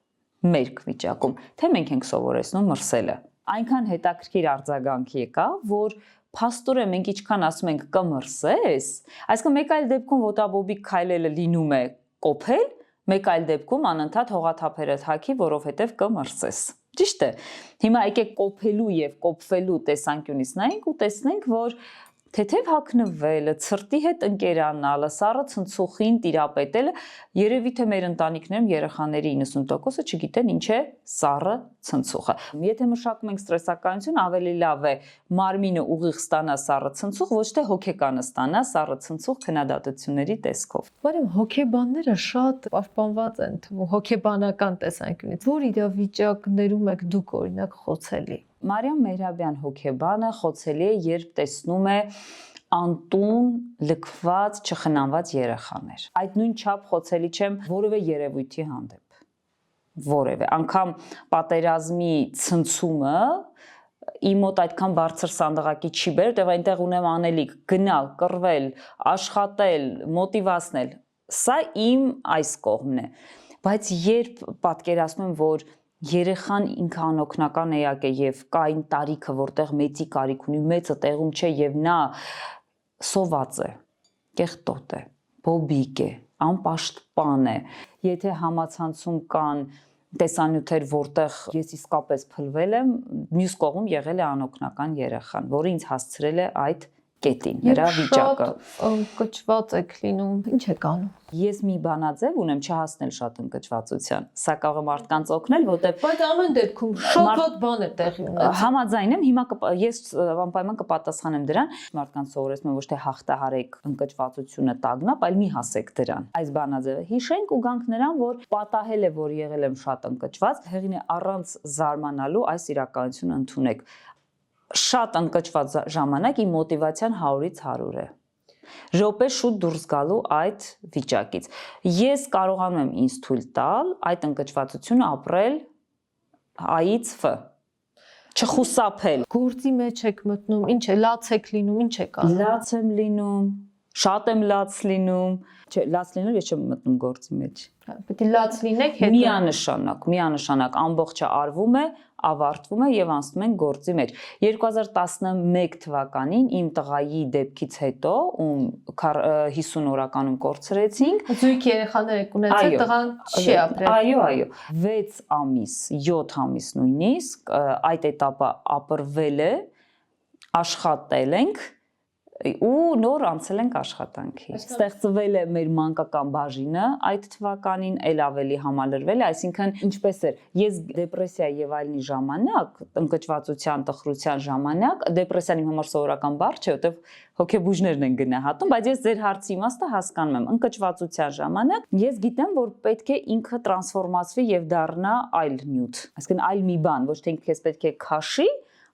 S2: մերկ վիճակում, թե մենք ենք սովորեցնում մրսելը։ Այնքան հետաքրքիր արձագանք եկավ, որ փաստորեն մենք ինչքան ասում ենք կմրսես, այսինքն մեկ այլ դեպքում ոտաբոբիկ քայլելը լինում է կոփել, մեկ այլ դեպքում անընդհատ հողաթափերը թաքի, որովհետև կմրսես։ Ճիշտ է։ Հիմա եկեք կոփելու եւ կոփվելու տեսանկյունից նայենք ու տեսնենք, որ թեթև հագնվելը, ցրտի հետ ընկերանալը, սառը ցնցուխին տիրապետելը, երևի թե մեր ընտանիքներում երեխաների 90%-ը չգիտեն ինչ է սառը ցնցուխը։ Եթե մշակում ենք ստրեսակայություն, ավելի լավ է մարմինը ուղիղ ստանա սառը ցնցուխ, ոչ թե հոգեկանը ստանա սառը ցնցուխ քննադատությունների տեսքով։
S1: Բարեմ, հոգեբանները շատ պաշտպանված են թվում հոգեբանական տեսանկյունից։ Որ իրավիճակներում եք դուք օրինակ խոցելի։
S2: Մարիամ Մեհրաբյան հոգեբանը խոցելի է, երբ տեսնում է անտուն, լքված, չխնամված երեխաներ։ Այդ նույն չափ խոցելի չեմ որևէ երևույթի հանդեպ։ Որևէ, անգամ պատերազմի ցնցումը իմ մոտ այդքան բարձր սանդղակի չի բերել, որտեղ այնտեղ ունեմ անելիք, գնալ, կռվել, աշխատել, մոտիվացնել։ Սա իմ այս կողմն է։ Բայց երբ պատկերացնում եմ, որ երեխան ինքը անօգնական էակ է եւ կա այն տարիքը, որտեղ մեծի կարիք ունի, մեծը տեղում չէ եւ նա սոված է, կեղտոտ է, բոբիկ է, անպաշտպան է։ Եթե համացանցում կան տեսանյութեր, որտեղ ես իսկապես փլվել եմ, մյուս կողմում եղել է անօգնական երեխան, որը ինձ հասցրել է այդ կետին, նրա վիճակը։
S1: Կճված եք լինում, ինչ եք անում։
S2: Ես մի բանաձև ունեմ չհասնել շատ ընկճվածության։ Սա կարող է մարդկանց օգնել, որտեղ
S1: բայց ամեն դեպքում շատ ված բան է տեղի ունեցել։
S2: Համաձայն եմ, հիմա ես անպայման կպատասխանեմ դրան։ Մարդկանց սովորեցնում եմ ոչ թե հաղթահարեք ընկճվածությունը տագնապ, այլ մի հասեք դրան։ Այս բանաձևը հիշենք ու գանք նրան, որ պատահել է, որ եղել եմ շատ ընկճված, հեղին է առանց զարմանալու այս իրականությունը ընդունեք։ Շատ ընկճված ժամանակ իմ մոտիվացիան 100-ից 100 է։ Րոպե շուտ դուրս գալու այդ վիճակից։ Ես կարողանում եմ ինձ թույլ տալ այդ ընկճվածությունը ապրել A-ից F։ Չխուսափել։
S1: Գործի մեջ եք մտնում, ինչ է, լաց եք լինում, ինչ եք անում։
S2: Լաց եմ լինում, շատ եմ լաց լինում։ Չէ, լաց լինել ես չեմ մտնում գործի մեջ։
S1: Պետք է լաց լինեք հետո։
S2: Միանշանակ ամբողջը արվում է, ավարտվում է եւ անցնում են գործի մեջ։ 2011 թվականին իմ տղայի դեպքից հետո, ում 50 օրականում կորցրեցինք,
S1: Զույգ երեխաներ եք ունեցել, տղան չի ապրել։
S2: Այո, 6 ամիս, 7 ամիս նույնիսկ այդ этаպը ապրվել է, աշխատել ենք ու նոր անցել ենք աշխատանքի։ Ստեղծվել է մեր մանկական բաժինը այդ թվականին, ել ավելի համալրվել է, այսինքն ինչպես էր, ես դեպրեսիա եւ այլնի ժամանակ, ընկճվածության, տխրության ժամանակ, դեպրեսիան իմ համար սովորական բառ չէ, որտեվ հոգեբուժներն են գնահատում, բայց ես ձեր հարցի իմաստը հասկանում եմ։ Ընկճվածության ժամանակ ես գիտեմ, որ պետք է ինքը տրանսֆորմացվի եւ դառնա այլ նյութ, այսինքն այլ մի բան, ոչ թե ինքը պետք է քաշի,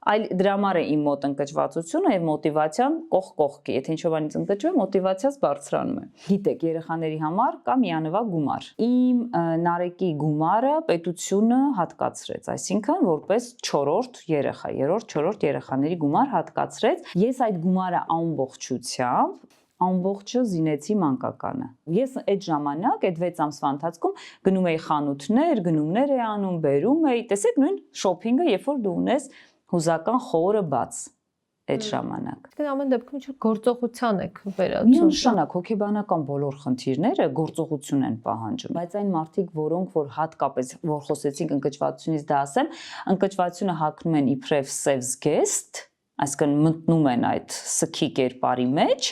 S2: այլ դրա համար է իմ մոտ ընկճվածությունը եւ մոտիվացիան կողքի։ Եթե ինչ-որից ընկճվում, մոտիվացիաս բարձրանում է։ Գիտեք, երեխաների համար կա միանվագ գումար։ Իմ Նարեկի գումարը պետությունը հատկացրեց, այսինքն որպես 4-րդ երեխա, 3-4-րդ երեխաների գումար հատկացրեց։ Ես այդ գումարը ամբողջությամբ ամբողջը զինեցի մանկականը։ Ես այդ ժամանակ, այդ 6 ամսվա ընթացքում գնում էի խանութներ, գնումներ էի անում, բերում էի, տեսեք նույն շոփինգը, երբ որ դու ունես հուզական խորը բաց այդ ժամանակ։
S1: Իսկ ամեն դեպքում ինչ գործողության եք վերածում։
S2: Միանշանակ հոգեբանական բոլոր խնդիրները գործողություն են պահանջում, բայց այն մարդիկ, որոնք որ հատկապես որ խոսեցինք ընկճվածությունից դա ասեմ, ընկճվածությունը հագնում են իբրև սև զգեստ, այսինքն մտնում են այդ սքի կերպարի մեջ,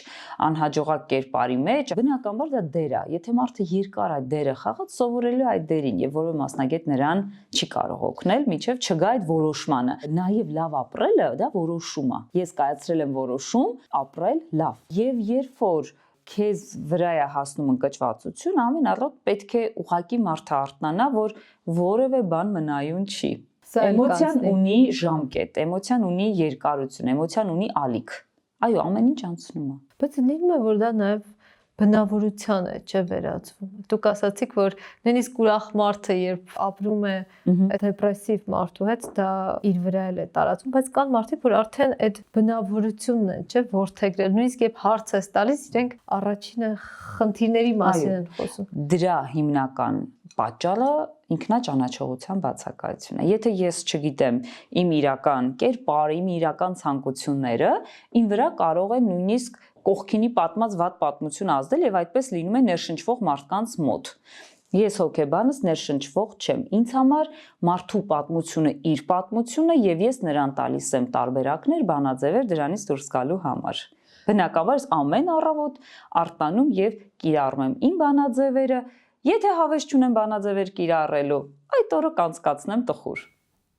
S2: անհաջողակ կերպարի մեջ, բնականաբար դա դեր է։ Եթե մարդը երկար այդ դերը խաղաց, սովորելու այդ դերին եւ որևէ մասնագետ նրան չի կարող օգնել, միջև չգա այդ որոշմանը։ Նաեւ լավ ապրելը դա որոշում է։ Ես կայացրել եմ որոշում ապրել լավ։ Եվ երբ որ քեզ վրա է հասնում ընկճվածություն, ամեն առօր պետք է ուղակի մարդը արթնանա, որ որևէ բան մնայուն չի։ Էմոցիան ունի ժամկետ, էմոցիան ունի երկարություն, էմոցիան ունի ալիք։ Այո, ամեն ինչ անցնում է։
S1: Բայց լինում է, որ դա նաև բնավորության է, չէ, վերածվում։ Դուք ասացիք, որ նույնիսկ ուրախ մարդը, երբ ապրում է դեպրեսիվ մարդու հետ, դա իր վրա է տարածում, բայց կան մարդիկ, որ արդեն այդ բնավորությունն են, չէ, ворթեգրել։ Նույնիսկ երբ հարց է տալիս, իրենք առաջինը խնդիրների մասին են խոսում։
S2: Դրա հիմնական պատճառը ինքնաճանաչողության բացակայությունն է։ Եթե ես չգիտեմ իմ իրական կերպար, իմ իրական ցանկությունները, իմ վրա կարող է նույնիսկ կողքինի պատմած վատ պատմություն ազդել եւ այդպես լինում է ներշնչվող մարդկանց մոտ։ Ես հոգեբանս ներշնչվող չեմ։ Ինձ համար մարդու պատմությունը իր պատմությունը եւ ես նրան տալիս եմ տարբերակներ, բանաձևեր դրանից դուրս գալու համար։ Բնականաբար ամեն առավոտ արտանում եւ կիրառում եմ իմ բանաձևերը։ Եթե հավես չունեմ բանաձևեր կիրառելու, այդ օրը կանցկացնեմ տխուր։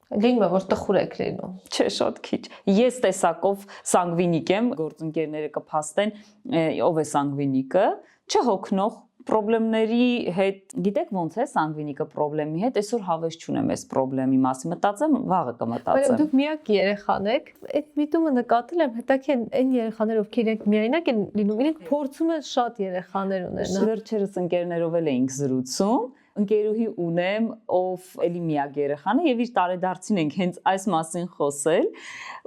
S1: Լինում է, որ տխուր եք լինում։
S2: Չէ, շատ քիչ։ Ես տեսակով սանգվինիկ եմ, գործընկերները կփաստեն, ով է սանգվինիկը, չհոգնող պրոբլեմների հետ, գիտեք ոնց է սանգվինիկը պրոբլեմի հետ, այսօր հավես չունեմ այս պրոբլեմի մասին, մտածեմ, վաղը կմտածեմ։
S1: Բայց դուք միակ երեխան եք, այդ միտումը նկատել եմ, հետաքրքիր այն երեխաները, ովքեր իրենք միայնակ են լինում, իրենք փորձում են շատ երեխաներ ունենալ։
S2: Վերջերս ընկերներով էլ էինք զրուցում, ընկերուհի ունեմ, ով էլի միակ երեխան է եւ իր տարեդարձին ենք հենց այս մասին խոսել։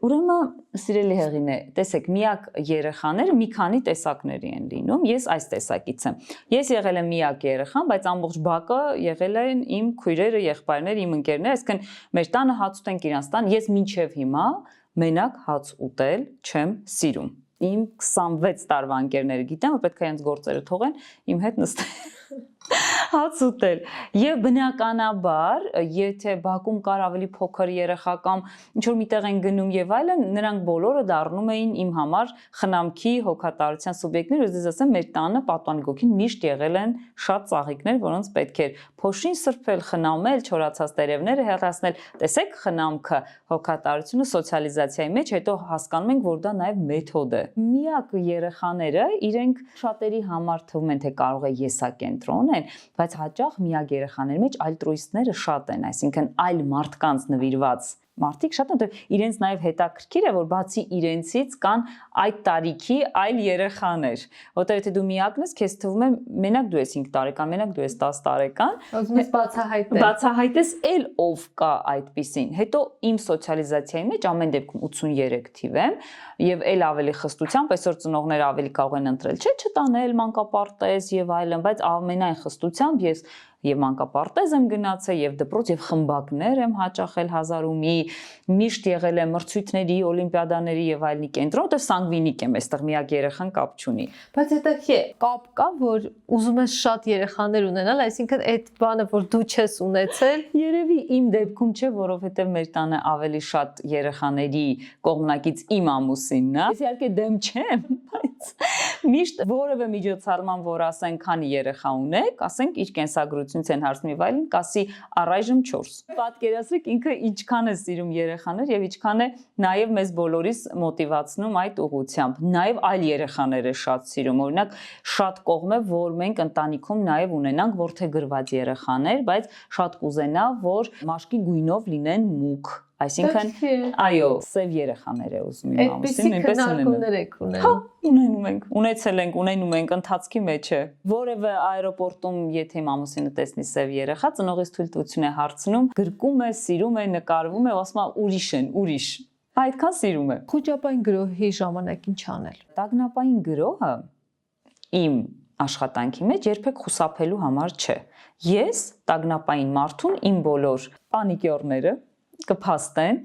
S2: Ուրեմն սիրելի հեղին է, տեսեք, միակ երեխաները մի քանի տեսակների են լինում։ Ես այս տեսակից եմ։ Ես եղել եմ միակ երեխան, բայց ամբողջ բակը եղել են իմ քույրերը, եղբայրները, իմ ընկերները, այսինքն մեր տանը հաց ուտենք իրանց տան։ Ես մինչև հիմա մենակ հաց ուտել չեմ սիրում։ Իմ 26 տարվա ընկերները գիտեն, որ պետք է իրենց գործերը թողեն, իմ հետ նստեն հաց ուտել։ Եվ բնականաբար, եթե բակում կար ավելի փոքր երեխա կամ ինչ որ միտեղ են գնում եւ այլն, նրանք բոլորը դառնում էին իմ համար խնամքի, հոգատարության սուբյեկտներ, ես դες ասեմ, մեր տանը պատվանի գոգին միշտ եղել են շատ ծաղիկներ, որոնց պետք էր փոշին սրբել, խնամել, չորացած տերևները հեռացնել։ Տեսեք խնամքը, հոգատարությունը սոցիալիզացիայի մեջ, հետո հասկանում ենք, որ դա նաեւ մեթոդ է։ Միակ երեխաները իրենք շատերի համար թվում են թե կարող է եսակենտրոն են, բայց հաճախ միակ երեխաների մեջ ալտրուիստները շատ են, այսինքն այլ մարդկանց նվիրված մարդիկ շատ են, իրենց նաև հետաքրքիր է, որ բացի իրենցից կան այդ տարիքի այլ երեխաներ, որտեղ եթե դու միակն ես, քեզ թվում է մենակ դու ես 5 տարեկան, մենակ դու ես 10 տարեկան,
S1: ուզում ես բացահայտել։
S2: Բացահայտես էլ ով կա այդպիսին։ Հետո իմ սոցիալիզացիայի մեջ ամեն դեպքում 83 թիվ եմ եւ էլ ավելի խստությամբ, այսօր ծնողները ավելի կարող են ընտրել, չէ, չտանել մանկապարտեզ եւ այլն, բայց ամենայն խստությամբ ես եւ մանկապարտեզ եմ գնացել եւ դպրոց եւ խմբակներ եմ հաճախել 1001, միշտ եղել եմ մրցույթների, օլիմպիադաների եւ այլնի կենտրոն, որտեղ սանգվինիկ եմ, այստեղ միակ երեխան կապ չունի։
S1: Բայց հետաքրքիր կապ կա, որ ուզում ես շատ երեխաներ ունենալ, այսինքն այդ բանը, որ դու չես ունեցել,
S2: երևի իմ դեպքում չէ, որովհետեւ մեր տանը ավելի շատ երեխաների կողմնակից իմ ամուսինն է։ Ես իհարկե դեմ չեմ, բայց միշտ որևէ միջոցառման, որ ասեն, քանի երեխա ունեք, ասենք իր կենսագրությունից են հարցնում եւ այլն, կասի առայժմ 4։ Պատկերացրեք ինքը ինչքան է սիրում երեխաներ եւ ինչքան է նաեւ մեզ բոլորիս մոտիվացնում այդ ուղղությամբ։ Նաեւ այլ երեխաներ է շատ սիրում։ Օրինակ, շատ կողմ է, որ մենք ընտանիքում նաեւ ունենանք որդեգրված երեխաներ, բայց շատ կուզենա, որ մաշկի գույնով լինեն մուկ։ Այսինքն, այո, սև երեխաներ է ուզում իմ ամուսինը, նույնպես ունենալ։ Հա, ունենում ենք, ունեցել ենք, ունենում ենք, ընթացքի մեջ է։ Որևէ աերոպորտում, եթե իմ ամուսինը տեսնի սև երեխա, ծնողից թույլտվություն է հարցնում, գրկում է, սիրում է, նկարվում է, ասում է ուրիշ են, ուրիշ։ Այդքան սիրում է։
S1: Խոճապային գրոհի ժամանակ ինչ անել։
S2: Տագնապային գրոհը իմ աշխատանքի մեջ երբեք խուսափելու համար չէ։ Ես տագնապային մարդուն իմ բոլոր պանիկյորները կփաստեն,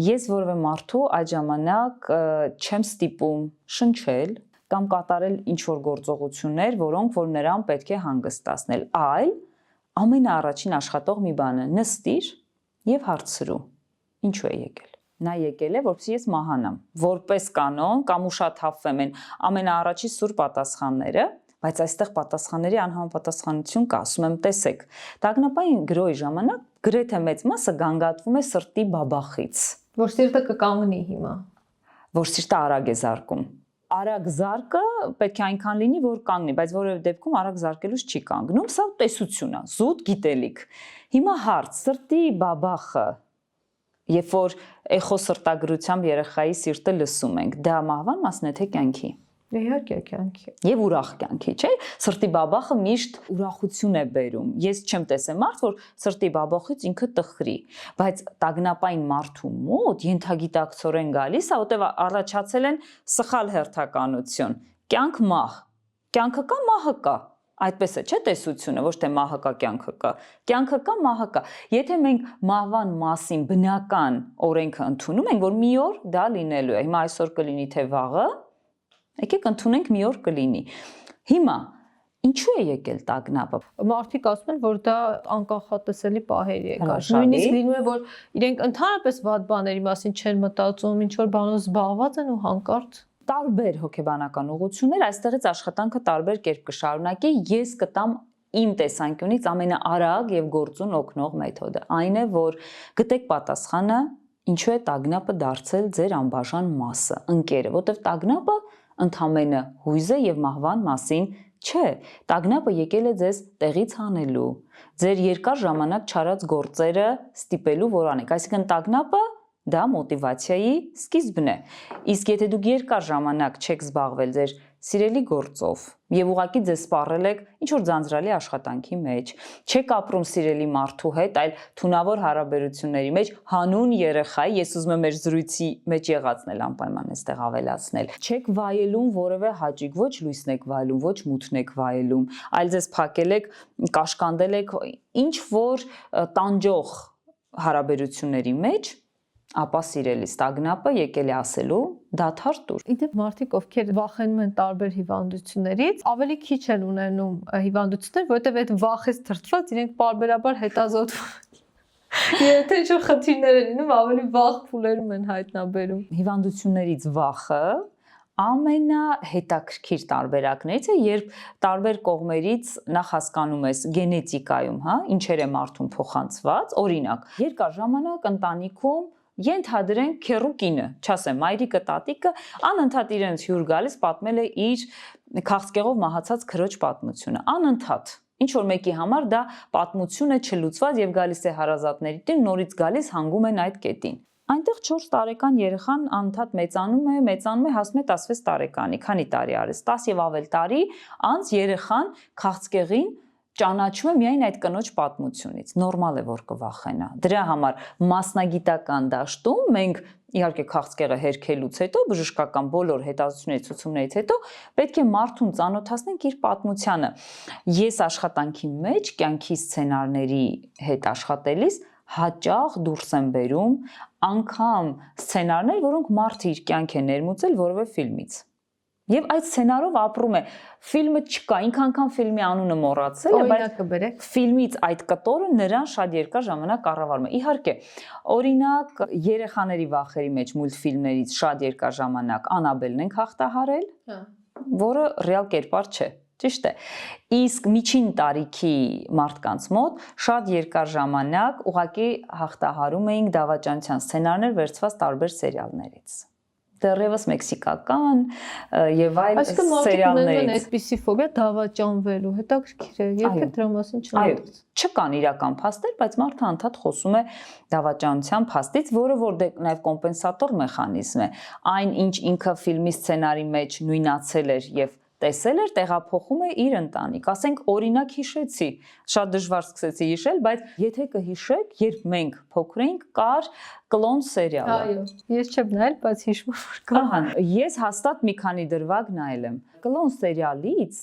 S2: ես որևէ մարդու այդ ժամանակ չեմ ստիպում շնչել կամ կատարել ինչ-որ գործողություններ, որոնք որ նրան պետք է հանգստացնել, այլ ամենաառաջին աշխատող մի բան է՝ նստիր եւ հարցրու. ինչու է եկել։ Նա եկել է, որպեսզի ես մահանամ, որպես կանոն կամ ուշաթափվեմ են ամենաառաջի սուր պատասխանները, բայց այստեղ պատասխանների անհամապատասխանություն կա, ասում եմ, տեսեք, տագնապային գրոհի ժամանակ գրեթե մեծ մասը գանգատվում է սրտի բաբախից,
S1: Որ սիրտը կկանգնի հիմա։
S2: Որ սիրտը արագ է զարկում։ Արագ զարկը պետք է այնքան լինի, որ կանգնի, բայց որևէ դեպքում արագ զարկելուց չի կանգնում, սա տեսություն է, զուտ գիտելիք։ Հիմա հարց, սրտի բաբախը, երբ որ էխո սրտագրությամբ երեխայի սիրտը լսում ենք, դա մահվան մասն է թե կյանքի։
S1: Իհարկե կյանքի։
S2: Եվ ուրախ կյանքի, չէ՞։ Սրտի բաբախը միշտ ուրախություն է բերում։ Ես չեմ տեսել մարդ, որ սրտի բաբախից ինքը տխրի, բայց տագնապային մարդու մոտ ենթագիտակցորեն գալիս է, որտեղ առաջացել են սխալ հերթականություն։ Կյանք մահ։ Կյանքը կա, մահը կա։ Այդպես է, չէ՞ տեսությունը, ոչ թե մահը կա, կյանքը կա։ Կյանքը կա, մահը կա։ Եթե մենք մահվան մասին բնական օրենքը ընդունում ենք, որ մի օր դա լինելու է, հիմա այսօր կլինի թե վաղը, եկեք ընդունենք մի օր կլինի։ Հիմա ինչու է եկել տագնապը։
S1: Մարդիկ ասում են, որ դա անկախատեսելի պահերի է կար։
S2: Հրաշալի։
S1: Նույնիսկ լինում է, որ իրենք ընդհանրապես վատ բաների մասին չեն մտածում, ինչ որ բանով զբաղված են ու հանկարծ
S2: տարբեր հոգեբանական ուղղություններ, այստեղից աշխատանքը տարբեր կերպ կշարունակի, ես կտամ իմ տեսանկյունից ամենաարագ եւ գործուն օգնող մեթոդը։ Այն է, որ գտեք պատասխանը, ինչու է տագնապը դարձել ձեր անբաժան մասը, ընկերը, որտեղ տագնապը ընդամենը հույզ է եւ մահվան մասին չէ։ Տագնապը եկել է ձեզ տեղից հանելու, ձեր երկար ժամանակ չարած գործերը ստիպելու, որ անեք։ Այսինքն տագնապը դա մոտիվացիայի սկիզբն է։ Իսկ եթե դուք երկար ժամանակ չեք զբաղվել ձեր սիրելի գործով եւ ուղղակի ձեզ սպառել եք ինչ որ ձանձրալի աշխատանքի մեջ, չեք ապրում սիրելի մարդու հետ, այլ թունավոր հարաբերությունների մեջ, հանուն երեխայի, ես ուզում եմ մեր զրույցի մեջ եղածն էլ անպայման այստեղ ավելացնել։ Չեք վայելում որևէ հաճիկ, ոչ լույսն եք վայելում, ոչ մութն եք վայելում, այլ ձեզ փակել եք, կաշկանդել եք ինչ որ տանջող հարաբերությունների մեջ, ապա սիրելի ստագնապը եկել է ասելու դադար տուր։
S1: Իդեպ մարդիկ, ովքեր վախենում են տարբեր հիվանդություններից, ավելի քիչ են ունենում հիվանդություններ, որովհետև այդ վախից դրդված իրենք պարբերաբար հետազոտվում։ Եթե ինչ-որ խնդիրներ են լինում, ավելի վաղ փուլերում են հայտնաբերում։
S2: Հիվանդություններից վախը ամենահետաքրքիր տարբերակներից է, երբ տարբեր կողմերից նախ հասկանում ես գենետիկայում, հա, ինչեր է մարդուն փոխանցված, օրինակ, երկար ժամանակ ընտանիքում ենթադրենք քեռու կինը, չասեմ, մայրիկը, տատիկը անընդհատ իրենց հյուր գալիս պատմել է իր քաղցկեղով մահացած քրոջ պատմությունը, անընդհատ ինչ որ մեկի համար դա պատմություն է չլուծված եւ գալիս է հարազատների տուն, նորից գալիս հանգում են այդ կետին։ Այնտեղ 4 տարեկան երեխան անընդհատ մեծանում է, հասնում է 16 տարեկանի, քանի տարի արես, 10 եւ ավել տարի անց երեխան քաղցկեղին ճանաչում է միայն այդ կնոջ պատմությունից, նորմալ է որ կվախենա։ Դրա համար մասնագիտական դաշտում մենք իհարկե քաղցկեղը հերքելուց հետո բժշկական բոլոր հետազոտությունների ցուցումներից հետո պետք է մարդուն ծանոթացնենք իր պատմությանը։ Ես աշխատանքի մեջ կյանքի սցենարների հետ աշխատելիս հաճախ դուրս եմ բերում անգամ սցենարներ, որոնք մարդը իր կյանք է ներմուծել որևէ ֆիլմից։ Եվ այդ սցենարով ապրում է, ֆիլմը չկա, ինքը անգամ ֆիլմի անունը մոռացել է, բայց ֆիլմից այդ կտորը նրան շատ երկար ժամանակ կառավարում է։ Իհարկե, օրինակ երեխաների վախերի մեջ մուլտֆիլմներից շատ երկար ժամանակ Անաբելն ենք հաղթահարել, որը ռեալ կերպար չէ։ Ճիշտ է։ Իսկ միջին տարիքի մարդկանց մոտ շատ երկար ժամանակ ուղղակի հաղթահարում էինք դավաճանության սցենարներ վերցված տարբեր սերիալներից։ Դեռևս մեքսիկական եւ այլ սերիալներից։
S1: Այսպիսի ֆոբիա դավաճանվելու, հետաքրքիր է, երբեք դրա մասին չնայած։
S2: Չկան իրական փաստեր, բայց մարդը անդադ խոսում է դավաճանության փաստից, որը որ նաեւ կոմպենսատոր մեխանիզմ է։ Այն ինչ ինքը ֆիլմի սցենարի մեջ նույնացել էր եւ տեսել էր, տեղափոխում է իր ընտանիք։ Ասենք օրինակ հիշեցի, շատ դժվար սկսեցի հիշել, բայց եթե կհիշեք, երբ մենք փոքր էինք, կար Կլոն սերիալը։
S1: Այո, ես չեմ նայել, բայց հիշում եմ, որ կա։
S2: Ահա, ես հաստատ մի քանի դրվագ նայել եմ։ Կլոն սերիալից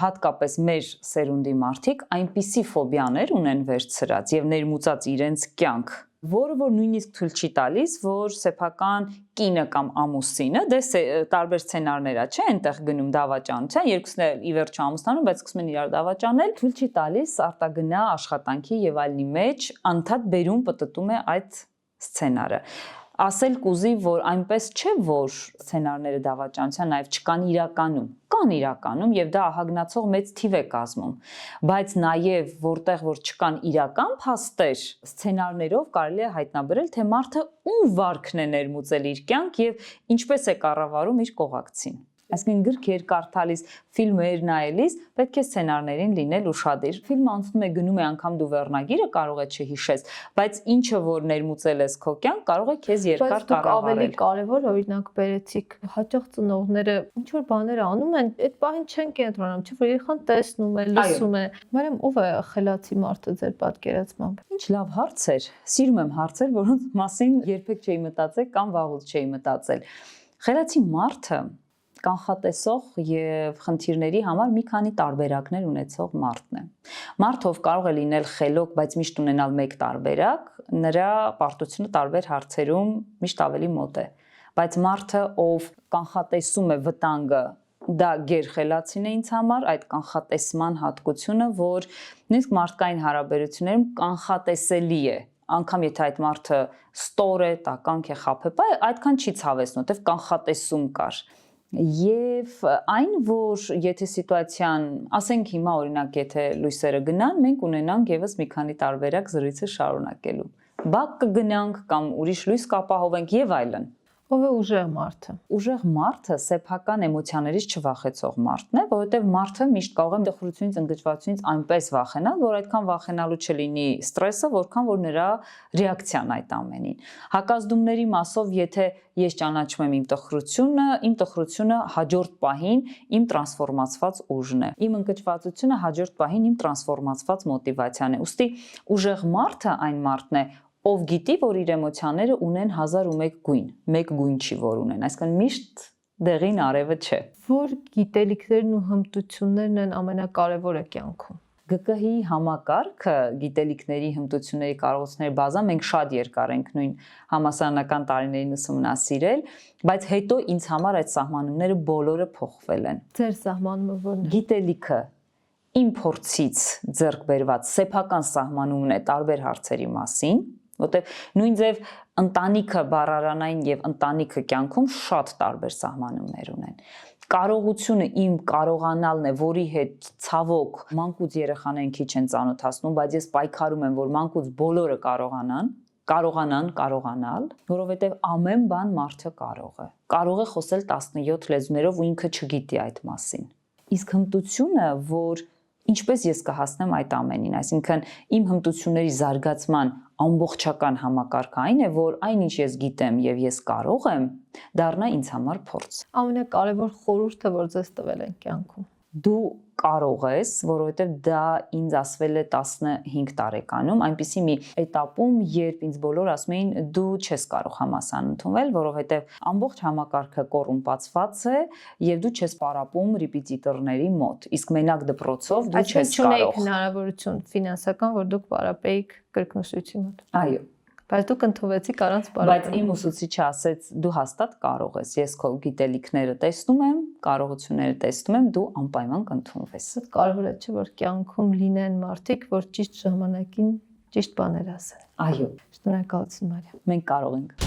S2: հատկապես մեր սերունդի մարդիկ այնպիսի ֆոբիաներ ունեն վերցրած եւ ներմուծած իրենց կյանք, որը որ նույնիսկ թույլ չի տալիս, որ սեփական կինը կամ ամուսինը, դե տարբեր սցենարներ է, չէ, այնտեղ գնում դավաճանության, երկուսն էլ ի վերջո ամուսնանում, բայց սկսում են իրար դավաճանել, թույլ չի տալիս արտագնա աշխատանքի եւ այլնի մեջ անդադ բերում պտտում է այդ սցենարը։ Ասել կուզի, որ այնպես չէ, որ սցենարները դավաճանության նաև չկան իրականում, կան իրականում եւ դա ահագնացող մեծ թիվ է կազմում, բայց նաև որտեղ որ չկան իրական փաստեր, սցենարներով կարելի է հայտնաբերել, թե մարդը ում վարքն է ներմուծել իր կյանք եւ ինչպես է կառավարում իր կողակցին։ Այսինքն գրքեր կարդալիս, ֆիլմեր նայելիս պետք է սցենարներին լինել ուշադիր։ Ֆիլմը անցնում է գնում է անգամ դու վերնագիրը կարող է չհիշես, բայց ինչը որ ներմուծել ես քո կյանք կարող է քեզ երկար կառավարել։
S1: Ավելի կարևոր օրինակ բերեցիք, հաճախ ծնողները ինչ որ բաներ անում են, այդ բանին չեն կենտրոնանում, չէ՞ որ երեխան տեսնում է, լսում է։ Մարիամ, ով է խելացի մարդը ձեր պատկերացմամբ։
S2: Ինչ լավ հարց էր։ Սիրում եմ հարցեր, որոնց մասին երբեք չէի մտածել կամ վաղուց չէի մտածել։ Խելացի մարդը կանխատեսող եւ խնդիրների համար մի քանի տարբերակներ ունեցող մարդն է։ Մարդով կարող է լինել խելոք, բայց միշտ ունենալ մեկ տարբերակ, նրա պարտությունը տարբեր հարցերում միշտ ավելի մոտ է։ Բայց մարդը, ով կանխատեսում է վտանգը, դա գերխելացին է ինձ համար, այդ կանխատեսման հատկությունը, որ նույնիսկ մարդկային հարաբերություններում կանխատեսելի է։ Անկամ եթե այդ մարդը ստոր է, տականք է, խաբեբա, այդքան չի ցավեցնում, որտեվ կանխատեսում կար։ Եվ այն, որ եթե սիտուացիան, ասենք հիմա օրինակ եթե լույսերը գնան, մենք ունենանք եւս մի քանի տարբերակ զրույցը շարունակելու։ Բակ կգնանք կամ ուրիշ լույս կապահովենք եւ այլն։
S1: Ով է ուժեղ մարդը։
S2: Ուժեղ մարդը սեփական էմոցիաներից չվախեցող մարդն է, որովհետև մարդը միշտ կարող է դխրությունից, ընկճվածությունից այնպես վախենալ, որ այդքան վախենալու չլինի ստրեսը, որքան որ նրա ռեակցիան այդ ամենին։ Հակազդումների մասով, եթե ես ճանաչում եմ իմ տխրությունը հաջորդ պահին իմ տրանսֆորմացված ուժն է։ Իմ ընկճվածությունը հաջորդ պահին իմ տրանսֆորմացված մոտիվացիան է։ Ուստի ուժեղ մարդը այն մարդն է, ով գիտի, որ իր էմոցիաները ունեն 1001 գույն, մեկ գույն չի, որ ունեն, այսինքն միշտ դեղին արևը չէ։
S1: Որ գիտելիքներն ու հմտություններն են ամենակարևորը կյանքում։
S2: ԳԿՀ-ի համակարգը, գիտելիքների, հմտությունների, կարողությունների բազա մենք շատ երկար ենք նույն համասարանական տարիներին ուսումնասիրել, բայց հետո ինձ համար այդ սահմանումները բոլորը փոխվել են։
S1: Ձեր սահմանումը ո՞րն է։
S2: Գիտելիքը իմ փորձից ձեռք բերված սեփական սահմանումն է տարբեր հարցերի մասին, որտեղ նույն ձև ընտանիքը բառարանային եւ ընտանիքը կյանքում շատ տարբեր սահմանումներ ունեն։ Կարողությունը իմ կարողանալն է, որի հետ ցավոք մանկուց երեխաներին քիչ են ծանոթացնում, բայց ես պայքարում եմ, որ մանկուց բոլորը կարողանալ, որովհետեւ ամեն բան մարդը կարող է խոսել 17 լեզուներով ու ինքը չգիտի այդ մասին։ Իսկ հմտությունը, որ ինչպես ես կհասնեմ այդ ամենին, այսինքն իմ հմտությունների զարգացման ամբողջական համակարգը այն է, որ այնինչ ես գիտեմ եւ ես կարող եմ, դառնա ինձ համար փորձ։
S1: Ամենակարևոր խորհուրդը, որ ձեզ տվել են կյանքում։
S2: Դու կարող ես, որովհետև դա ինձ ասվել է 15 տարեկանում, այնպիսի մի этаպում, երբ ինձ բոլորը ասում էին դու չես կարող համասան ընդունվել, որովհետև ամբողջ համակարգը կոռումպացված է եւ դու չես պարապում ռեպետիտորների մոտ։ Իսկ մենակ դպրոցով դու չես կարող։
S1: Հնարավորություն ֆինանսական, որ դուք պարապեիք կրկնուսույցի մոտ։
S2: Այո։
S1: Բայց դուք ընդունվեցիք առանց
S2: Բայց
S1: պարապելու։
S2: իմ ուսուցիչը ասեց դու հաստատ կարող ես, ես քո գիտելիքները տեսնում եմ, կարողությունները տեսնում եմ, դու անպայման կընդունվես։
S1: Շատ կարևոր է, չէ՞, որ կյանքում լինեն մարդիկ, որ ճիշտ ժամանակին ճիշտ բաներ ասեն։
S2: Այո,
S1: Շնորհակալություն, Մարիամ։
S2: մենք կարող ենք։